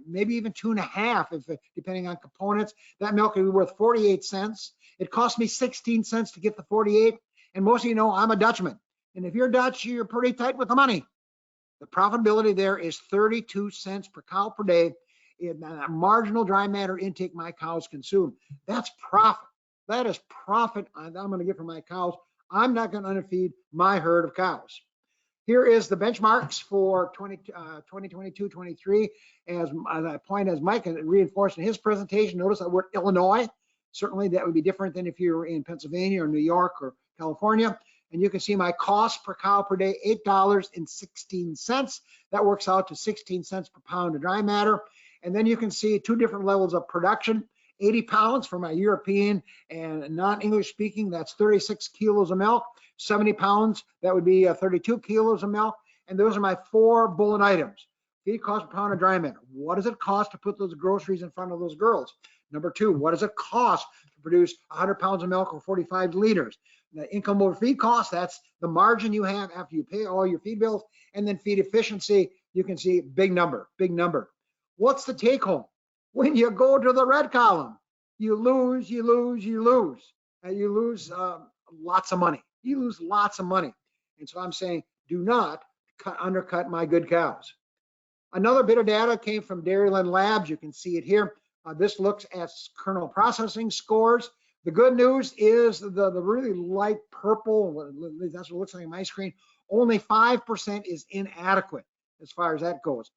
maybe even 2.5, if depending on components. That milk would be worth 48 cents. It cost me 16 cents to get the 48. And most of you know I'm a Dutchman. And if you're Dutch, you're pretty tight with the money. The profitability there is 32 cents per cow per day in that marginal dry matter intake my cows consume. That's profit. That is profit I'm going to get from my cows. I'm not going to underfeed my herd of cows. Here is the benchmarks for 2022-23. As I point, as Mike reinforced in his presentation, notice that word Illinois. Certainly that would be different than if you were in Pennsylvania or New York or California. And you can see my cost per cow per day, $8.16. That works out to 16 cents per pound of dry matter. And then you can see 2 different levels of production. 80 pounds for my European and non-English speaking, that's 36 kilos of milk. 70 pounds, that would be 32 kilos of milk. And those are my 4 bullet items. Feed cost per pound of dry matter. What does it cost to put those groceries in front of those girls? Number 2, what does it cost to produce 100 pounds of milk or 45 liters? The income over feed cost, that's the margin you have after you pay all your feed bills. And then feed efficiency, you can see big number, big number. What's the take home? When you go to the red column, you lose, you lose, you lose. And you lose lots of money. You lose lots of money. And so I'm saying, do not undercut my good cows. Another bit of data came from Dairyland Labs. You can see it here. This looks at kernel processing scores. The good news is the really light purple, that's what it looks like on my screen, only 5% is inadequate as far as that goes.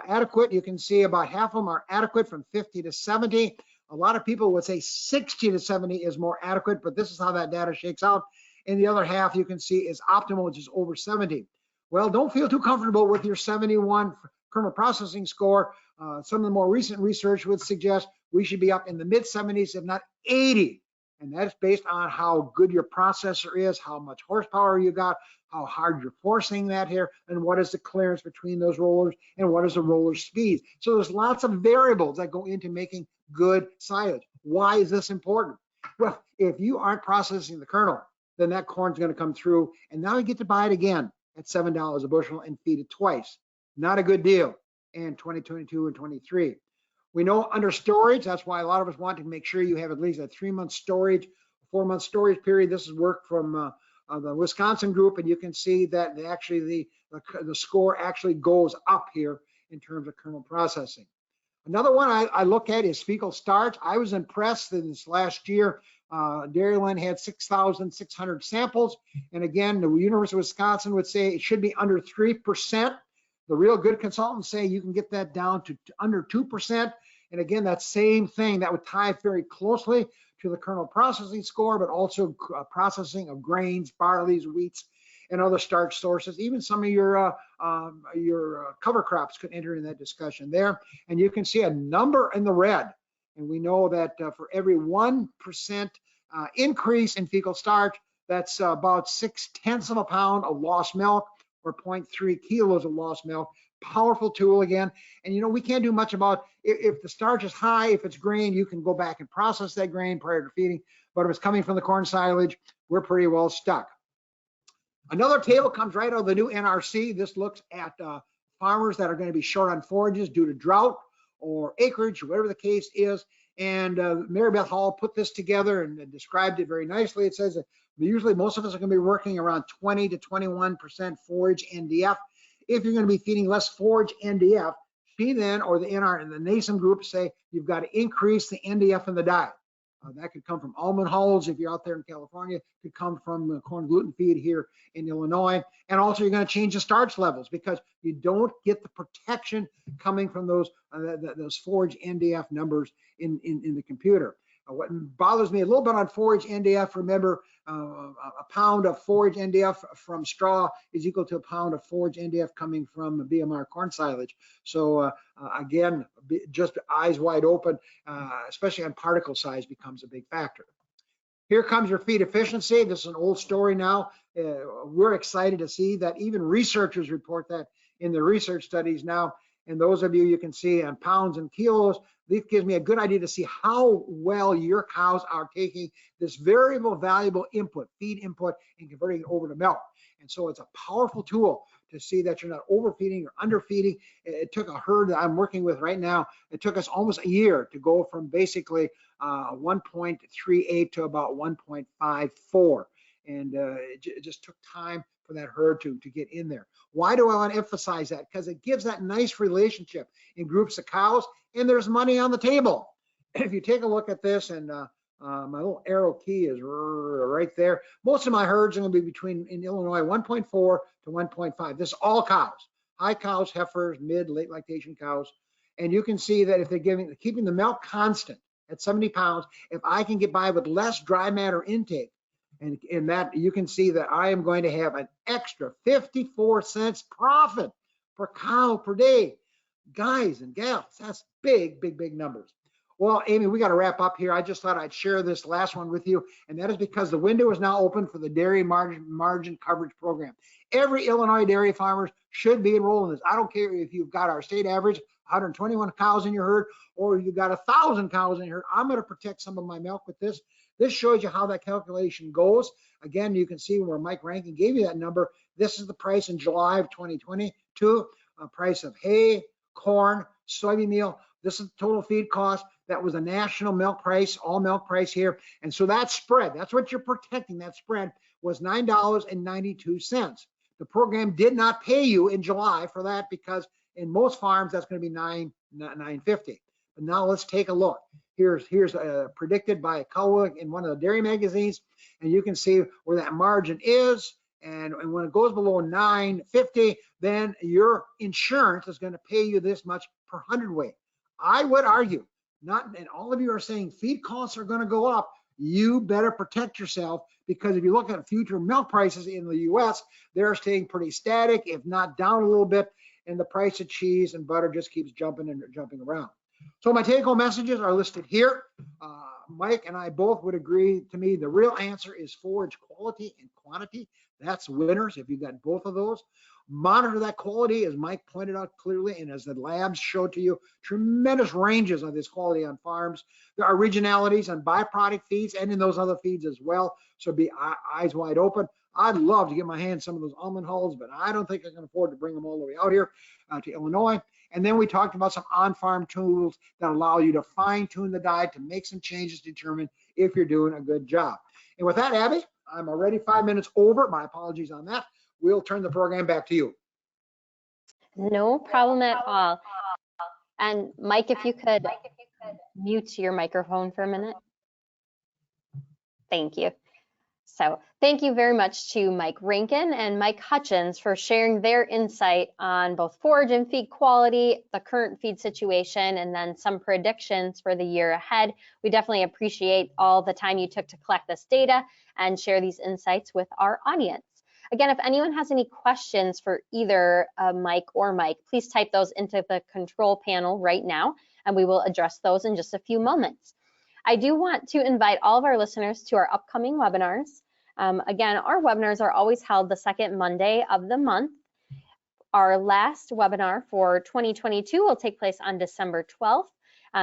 Adequate, you can see about half of them are adequate from 50 to 70. A lot of people would say 60 to 70 is more adequate, but this is how that data shakes out. And the other half you can see is optimal, which is over 70. Well, don't feel too comfortable with your 71 kernel processing score. Some of the more recent research would suggest we should be up in the mid 70s, if not 80. And that's based on how good your processor is, how much horsepower you got, how hard you're forcing that here, and what is the clearance between those rollers, and what is the roller speed. So there's lots of variables that go into making good silage. Why is this important? Well, if you aren't processing the kernel, then that corn's going to come through, and now you get to buy it again at $7 a bushel and feed it twice. Not a good deal in 2022 and 23. We know under storage, that's why a lot of us want to make sure you have at least a 3-month storage, 4-month storage period. This is work from the Wisconsin group, and you can see that actually the score actually goes up here in terms of kernel processing. Another one I look at is fecal starch. I was impressed in this last year. Dairyland had 6,600 samples. And again, the University of Wisconsin would say it should be under 3%. The real good consultants say you can get that down to under 2%. And again, that same thing, that would tie very closely to the kernel processing score, but also processing of grains, barleys, wheats, and other starch sources. Even some of your cover crops could enter in that discussion there. And you can see a number in the red. And we know that for every 1% increase in fecal starch, that's about 0.6 of a pound of lost milk, or 0.3 kilos of lost milk. Powerful tool again. And you know, we can't do much about if the starch is high, if it's grain, you can go back and process that grain prior to feeding. But if it's coming from the corn silage, we're pretty well stuck. Another table comes right out of the new NRC. This looks at farmers that are going to be short on forages due to drought or acreage, whatever the case is. And Mary Beth Hall put this together and described it very nicely. It says that usually most of us are going to be working around 20 to 21% forage NDF. If you're going to be feeding less forage NDF, she then, or the NR and the NASEM group say you've got to increase the NDF in the diet. That could come from almond hulls if you're out there in California. It could come from corn gluten feed here in Illinois. And also you're going to change the starch levels because you don't get the protection coming from those forage NDF numbers in the computer. What bothers me a little bit on forage NDF, remember a pound of forage NDF from straw is equal to a pound of forage NDF coming from BMR corn silage. So again, just eyes wide open, especially on particle size becomes a big factor. Here comes your feed efficiency. This is an old story now. We're excited to see that even researchers report that in the research studies now. And those of you can see on pounds and kilos, this gives me a good idea to see how well your cows are taking this variable valuable input, feed input, and converting it over to milk. And so it's a powerful tool to see that you're not overfeeding or underfeeding. It took a herd that I'm working with right now. It took us almost a year to go from basically 1.38 to about 1.54. And it just took time for that herd to get in there. Why do I want to emphasize that? Because it gives that nice relationship in groups of cows, and there's money on the table. If you take a look at this, and my little arrow key is right there. Most of my herds are going to be between, in Illinois, 1.4 to 1.5. This is all cows, high cows, heifers, mid, late lactation cows. And you can see that if they're keeping the milk constant at 70 pounds, if I can get by with less dry matter intake, and in that you can see that I am going to have an extra 54 cents profit per cow per day. Guys and gals, that's big, big, big numbers. Well, Amy, we got to wrap up here. I just thought I'd share this last one with you, and that is because the window is now open for the dairy margin coverage program. Every Illinois dairy farmer should be enrolled in this. I don't care if you've got our state average 121 cows in your herd, or you've got 1,000 cows in your herd. I'm going to protect some of my milk with this. This shows you how that calculation goes. Again, you can see where Mike Rankin gave you that number. This is the price in July of 2022, a price of hay, corn, soybean meal. This is the total feed cost. That was a national milk price, all milk price here. And so that spread, that's what you're protecting, that spread was $9.92. The program did not pay you in July for that because in most farms, that's going to be $9.50. But now let's take a look. Here's predicted by COA in one of the dairy magazines, and you can see where that margin is. And when it goes below $9.50, then your insurance is going to pay you this much per hundredweight. I would argue, and all of you are saying feed costs are going to go up. You better protect yourself, because if you look at future milk prices in the U.S., they're staying pretty static, if not down a little bit, and the price of cheese and butter just keeps jumping and jumping around. So my take-home messages are listed here. Mike and I both would agree. To me, the real answer is forage quality and quantity. That's winners if you've got both of those. Monitor that quality, as Mike pointed out clearly, and as the labs showed to you, tremendous ranges of this quality on farms. There are regionalities on byproduct feeds and in those other feeds as well. So be eyes wide open. I'd love to get my hands on some of those almond hulls, but I don't think I can afford to bring them all the way out here to Illinois. And then we talked about some on-farm tools that allow you to fine-tune the diet, to make some changes, to determine if you're doing a good job. And with that, Abby, I'm already 5 minutes over. My apologies on that. We'll turn the program back to you. No problem at all. And Mike, if you could mute your microphone for a minute. Thank you. So thank you very much to Mike Rankin and Mike Hutjens for sharing their insight on both forage and feed quality, the current feed situation, and then some predictions for the year ahead. We definitely appreciate all the time you took to collect this data and share these insights with our audience. Again, if anyone has any questions for either Mike or Mike, please type those into the control panel right now, and we will address those in just a few moments. I do want to invite all of our listeners to our upcoming webinars. Again, our webinars are always held the second Monday of the month. Our last webinar for 2022 will take place on December 12th.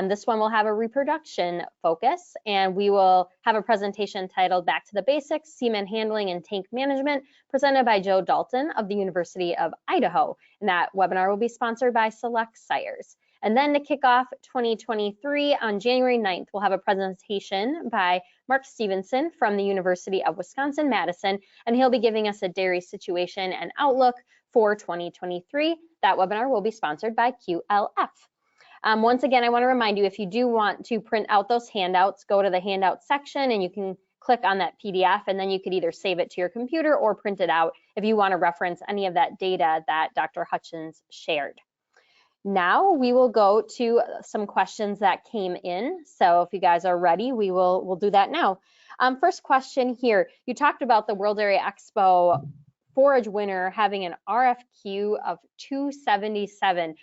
This one will have a reproduction focus, and we will have a presentation titled Back to the Basics, Semen Handling and Tank Management, presented by Joe Dalton of the University of Idaho. And that webinar will be sponsored by Select Sires. And then to kick off 2023 on January 9th, we'll have a presentation by Mark Stevenson from the University of Wisconsin-Madison, and he'll be giving us a dairy situation and outlook for 2023. That webinar will be sponsored by QLF. Once again, I want to remind you, if you do want to print out those handouts, go to the handout section and you can click on that PDF, and then you could either save it to your computer or print it out if you want to reference any of that data that Dr. Hutjens shared. Now we will go to some questions that came in. So if you guys are ready, we'll do that now. First question here, you talked about the World Dairy Expo forage winner having an RFQ of 277.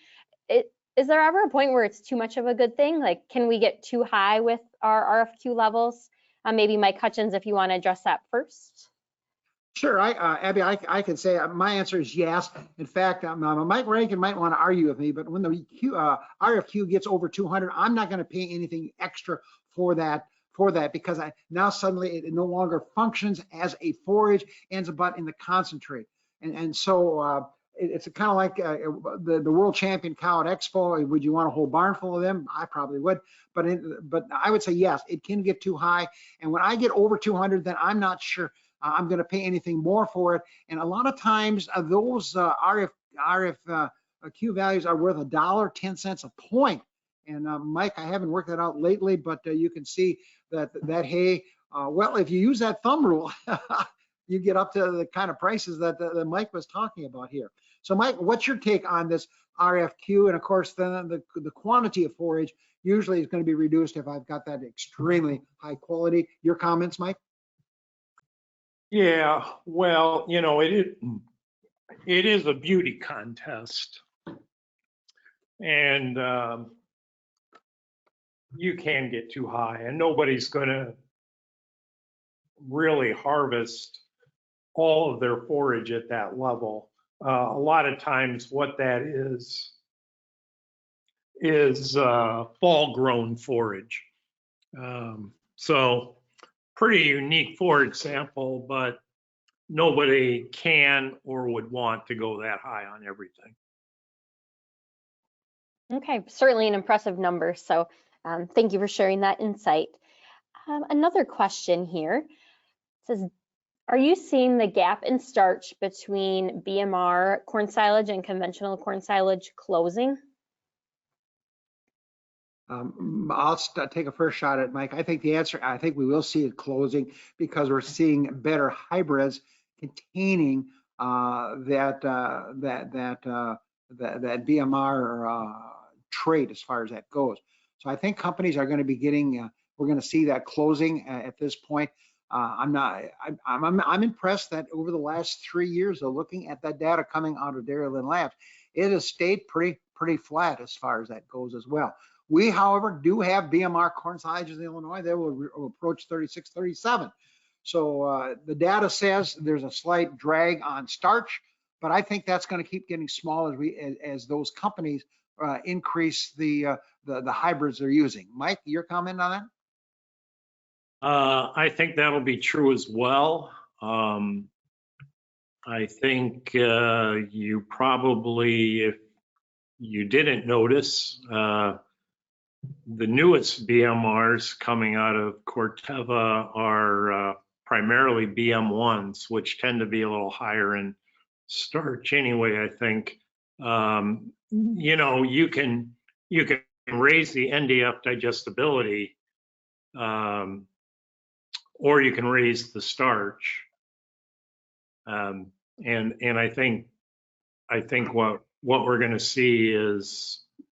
Is there ever a point where it's too much of a good thing? Like, can we get too high with our RFQ levels? Maybe Mike Hutjens, if you want to address that first. Sure, Abby, I can say my answer is yes. In fact, Mike Rankin might want to argue with me, but when the RFQ gets over 200, I'm not going to pay anything extra for that because now suddenly it no longer functions as a forage, ends up in the concentrate, and so it's kind of like the world champion cow at Expo. Would you want a whole barn full of them? I probably would, but I would say yes, it can get too high, and when I get over 200, then I'm not sure I'm going to pay anything more for it. And a lot of times those RFQ values are worth $1.10 a point. And Mike, I haven't worked that out lately, but you can see that hay, well, if you use that thumb rule, you get up to the kind of prices that Mike was talking about here. So Mike, what's your take on this RFQ? And of course, then the quantity of forage usually is going to be reduced if I've got that extremely high quality. Your comments, Mike? Yeah, well, you know, it is a beauty contest, and you can get too high, and nobody's going to really harvest all of their forage at that level. A lot of times, what that is fall-grown forage. So pretty unique forage sample, but nobody can or would want to go that high on everything. Okay, certainly an impressive number. So thank you for sharing that insight. Another question here says, are you seeing the gap in starch between BMR corn silage and conventional corn silage closing? I'll take a first shot at it, Mike. I think the answer, I think we will see it closing because we're seeing better hybrids containing that BMR trait as far as that goes. So I think companies are going to be getting, we're going to see that closing at this point. I'm impressed that over the last 3 years of looking at that data coming out of Dairyland Labs, it has stayed pretty flat as far as that goes as well. We, however, do have BMR corn silages in Illinois. They will approach 36, 37. So the data says there's a slight drag on starch, but I think that's going to keep getting small as those companies increase the hybrids they're using. Mike, your comment on that? I think that'll be true as well. I think you probably, if you didn't notice, the newest BMRs coming out of Corteva are primarily BM1s, which tend to be a little higher in starch anyway, I think. You know, you can raise the NDF digestibility, or you can raise the starch. And I think what we're going to see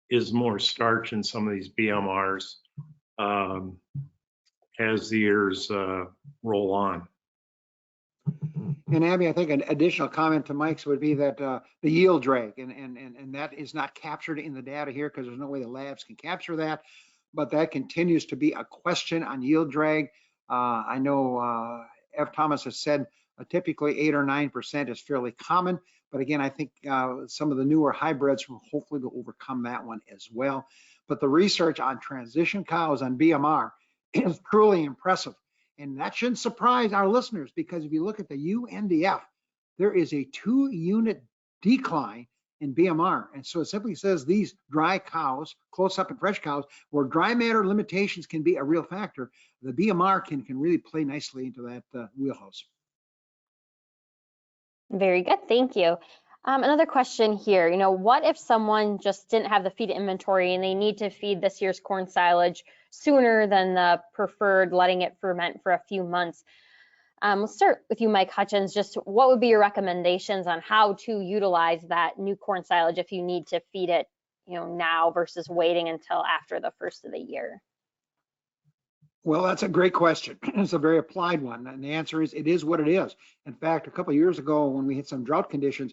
is more starch in some of these BMRs as the years roll on. And Abby, I think an additional comment to Mike's would be that the yield drag, and that is not captured in the data here because there's no way the labs can capture that, but that continues to be a question on yield drag. I know F. Thomas has said typically 8 or 9% is fairly common, but again, I think some of the newer hybrids will hopefully overcome that one as well. But the research on transition cows on BMR is truly impressive. And that shouldn't surprise our listeners because if you look at the UNDF, there is a 2-unit decline in BMR. And so it simply says these dry cows, close up and fresh cows, where dry matter limitations can be a real factor, the BMR can really play nicely into that wheelhouse. Very good, thank you. Another question here, you know, what if someone just didn't have the feed inventory and they need to feed this year's corn silage sooner than the preferred letting it ferment for a few months? We'll start with you, Mike Hutjens. Just what would be your recommendations on how to utilize that new corn silage if you need to feed it, you know, now versus waiting until after the first of the year? Well, that's a great question. It's a very applied one. And the answer is, it is what it is. In fact, a couple of years ago, when we hit some drought conditions,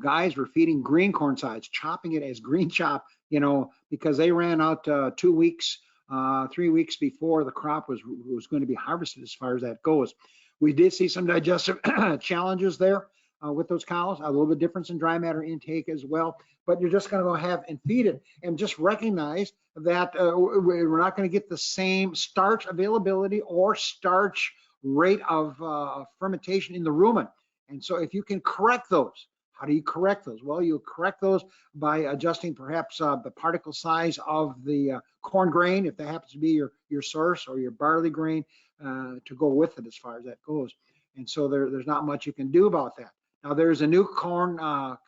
guys were feeding green corn silage, chopping it as green chop, you know, because they ran out 2 weeks 3 weeks before the crop was going to be harvested as far as that goes. We did see some digestive challenges there with those cows, a little bit difference in dry matter intake as well, but you're just going to go have and feed it and just recognize that we're not going to get the same starch availability or starch rate of fermentation in the rumen. And so if you can correct those, how do you correct those? Well, you correct those by adjusting perhaps the particle size of the corn grain, if that happens to be your source, or your barley grain to go with it as far as that goes. And so there's not much you can do about that. Now there's a new corn on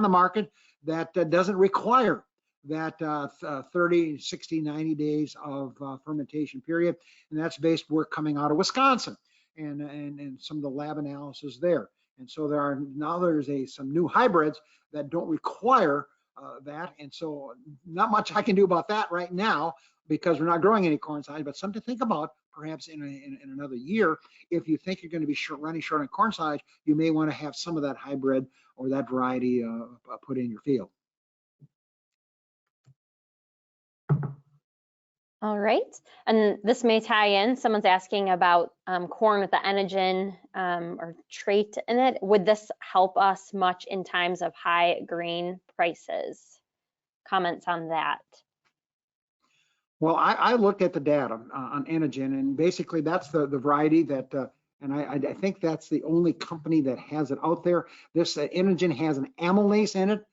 the market that doesn't require that 30, 60, 90 days of fermentation period, and that's based work coming out of Wisconsin and some of the lab analysis there. And so there's some new hybrids that don't require that. And so not much I can do about that right now because we're not growing any corn size, but something to think about perhaps in another year. If you think you're going to be running short on corn size, you may want to have some of that hybrid or that variety put in your field. All right, and this may tie in, someone's asking about corn with the enogen or trait in it. Would this help us much in times of high grain prices? Comments on that? Well, I looked at the data on enogen, and basically that's the variety that, and I think that's the only company that has it out there. This enogen has an amylase in it.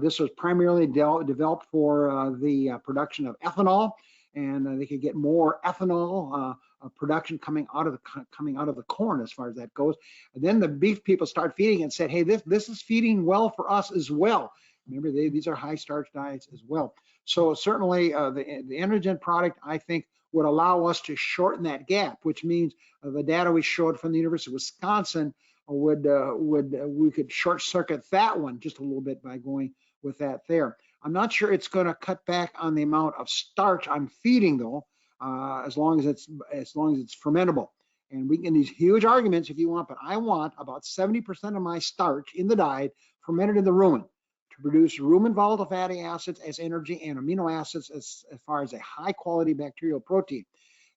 This was primarily developed for the production of ethanol, and they could get more ethanol production coming out of the corn as far as that goes. And then the beef people start feeding and said, hey, this is feeding well for us as well. Remember, these are high starch diets as well. So certainly the enogen product, I think, would allow us to shorten that gap, which means the data we showed from the University of Wisconsin we could short circuit that one just a little bit by going with that there. I'm not sure it's going to cut back on the amount of starch I'm feeding though, as long as it's fermentable. And we can these huge arguments if you want, but I want about 70% of my starch in the diet fermented in the rumen to produce rumen volatile fatty acids as energy and amino acids as far as a high quality bacterial protein.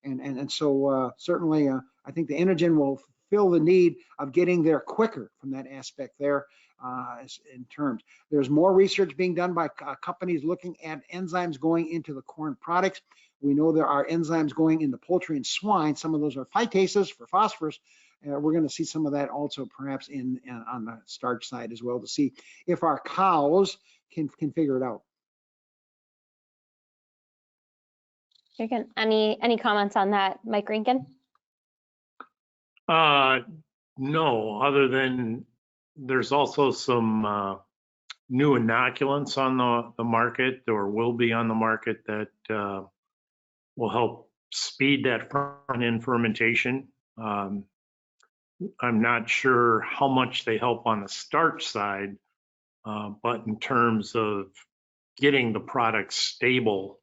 And so certainly I think the enogen will fill the need of getting there quicker from that aspect there in terms. There's more research being done by companies looking at enzymes going into the corn products. We know there are enzymes going into poultry and swine. Some of those are phytases for phosphorus. We're going to see some of that also perhaps on the starch side as well to see if our cows can figure it out. Very good. Any comments on that, Mike Rankin? No, other than there's also some new inoculants on the market, or will be on the market, that will help speed that front end fermentation. I'm not sure how much they help on the starch side, but in terms of getting the product stable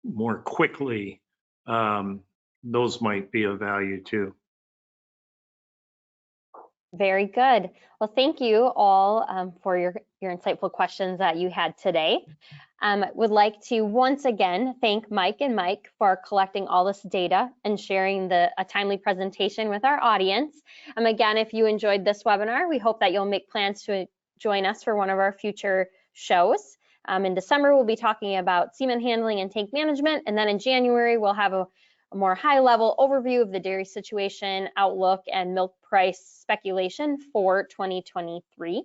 more quickly, those might be of value too. Very good. Well, thank you all for your insightful questions that you had today. Would like to once again thank Mike and Mike for collecting all this data and sharing a timely presentation with our audience. Again, if you enjoyed this webinar, we hope that you'll make plans to join us for one of our future shows. In December, we'll be talking about semen handling and tank management, and then in January, we'll have a more high-level overview of the dairy situation, outlook, and milk price speculation for 2023.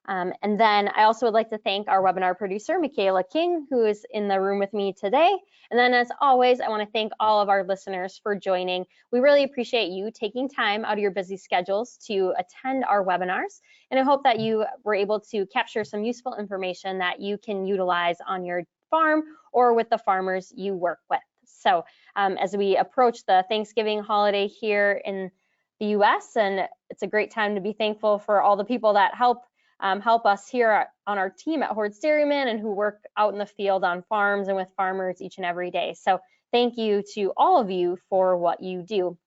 And then I also would like to thank our webinar producer, Michaela King, who is in the room with me today. And then as always, I want to thank all of our listeners for joining. We really appreciate you taking time out of your busy schedules to attend our webinars. And I hope that you were able to capture some useful information that you can utilize on your farm or with the farmers you work with. So as we approach the Thanksgiving holiday here in the US, and it's a great time to be thankful for all the people that help us here on our team at Hord's Dairymen and who work out in the field on farms and with farmers each and every day. So thank you to all of you for what you do.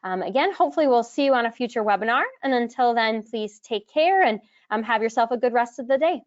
Again, hopefully we'll see you on a future webinar. And until then, please take care and have yourself a good rest of the day.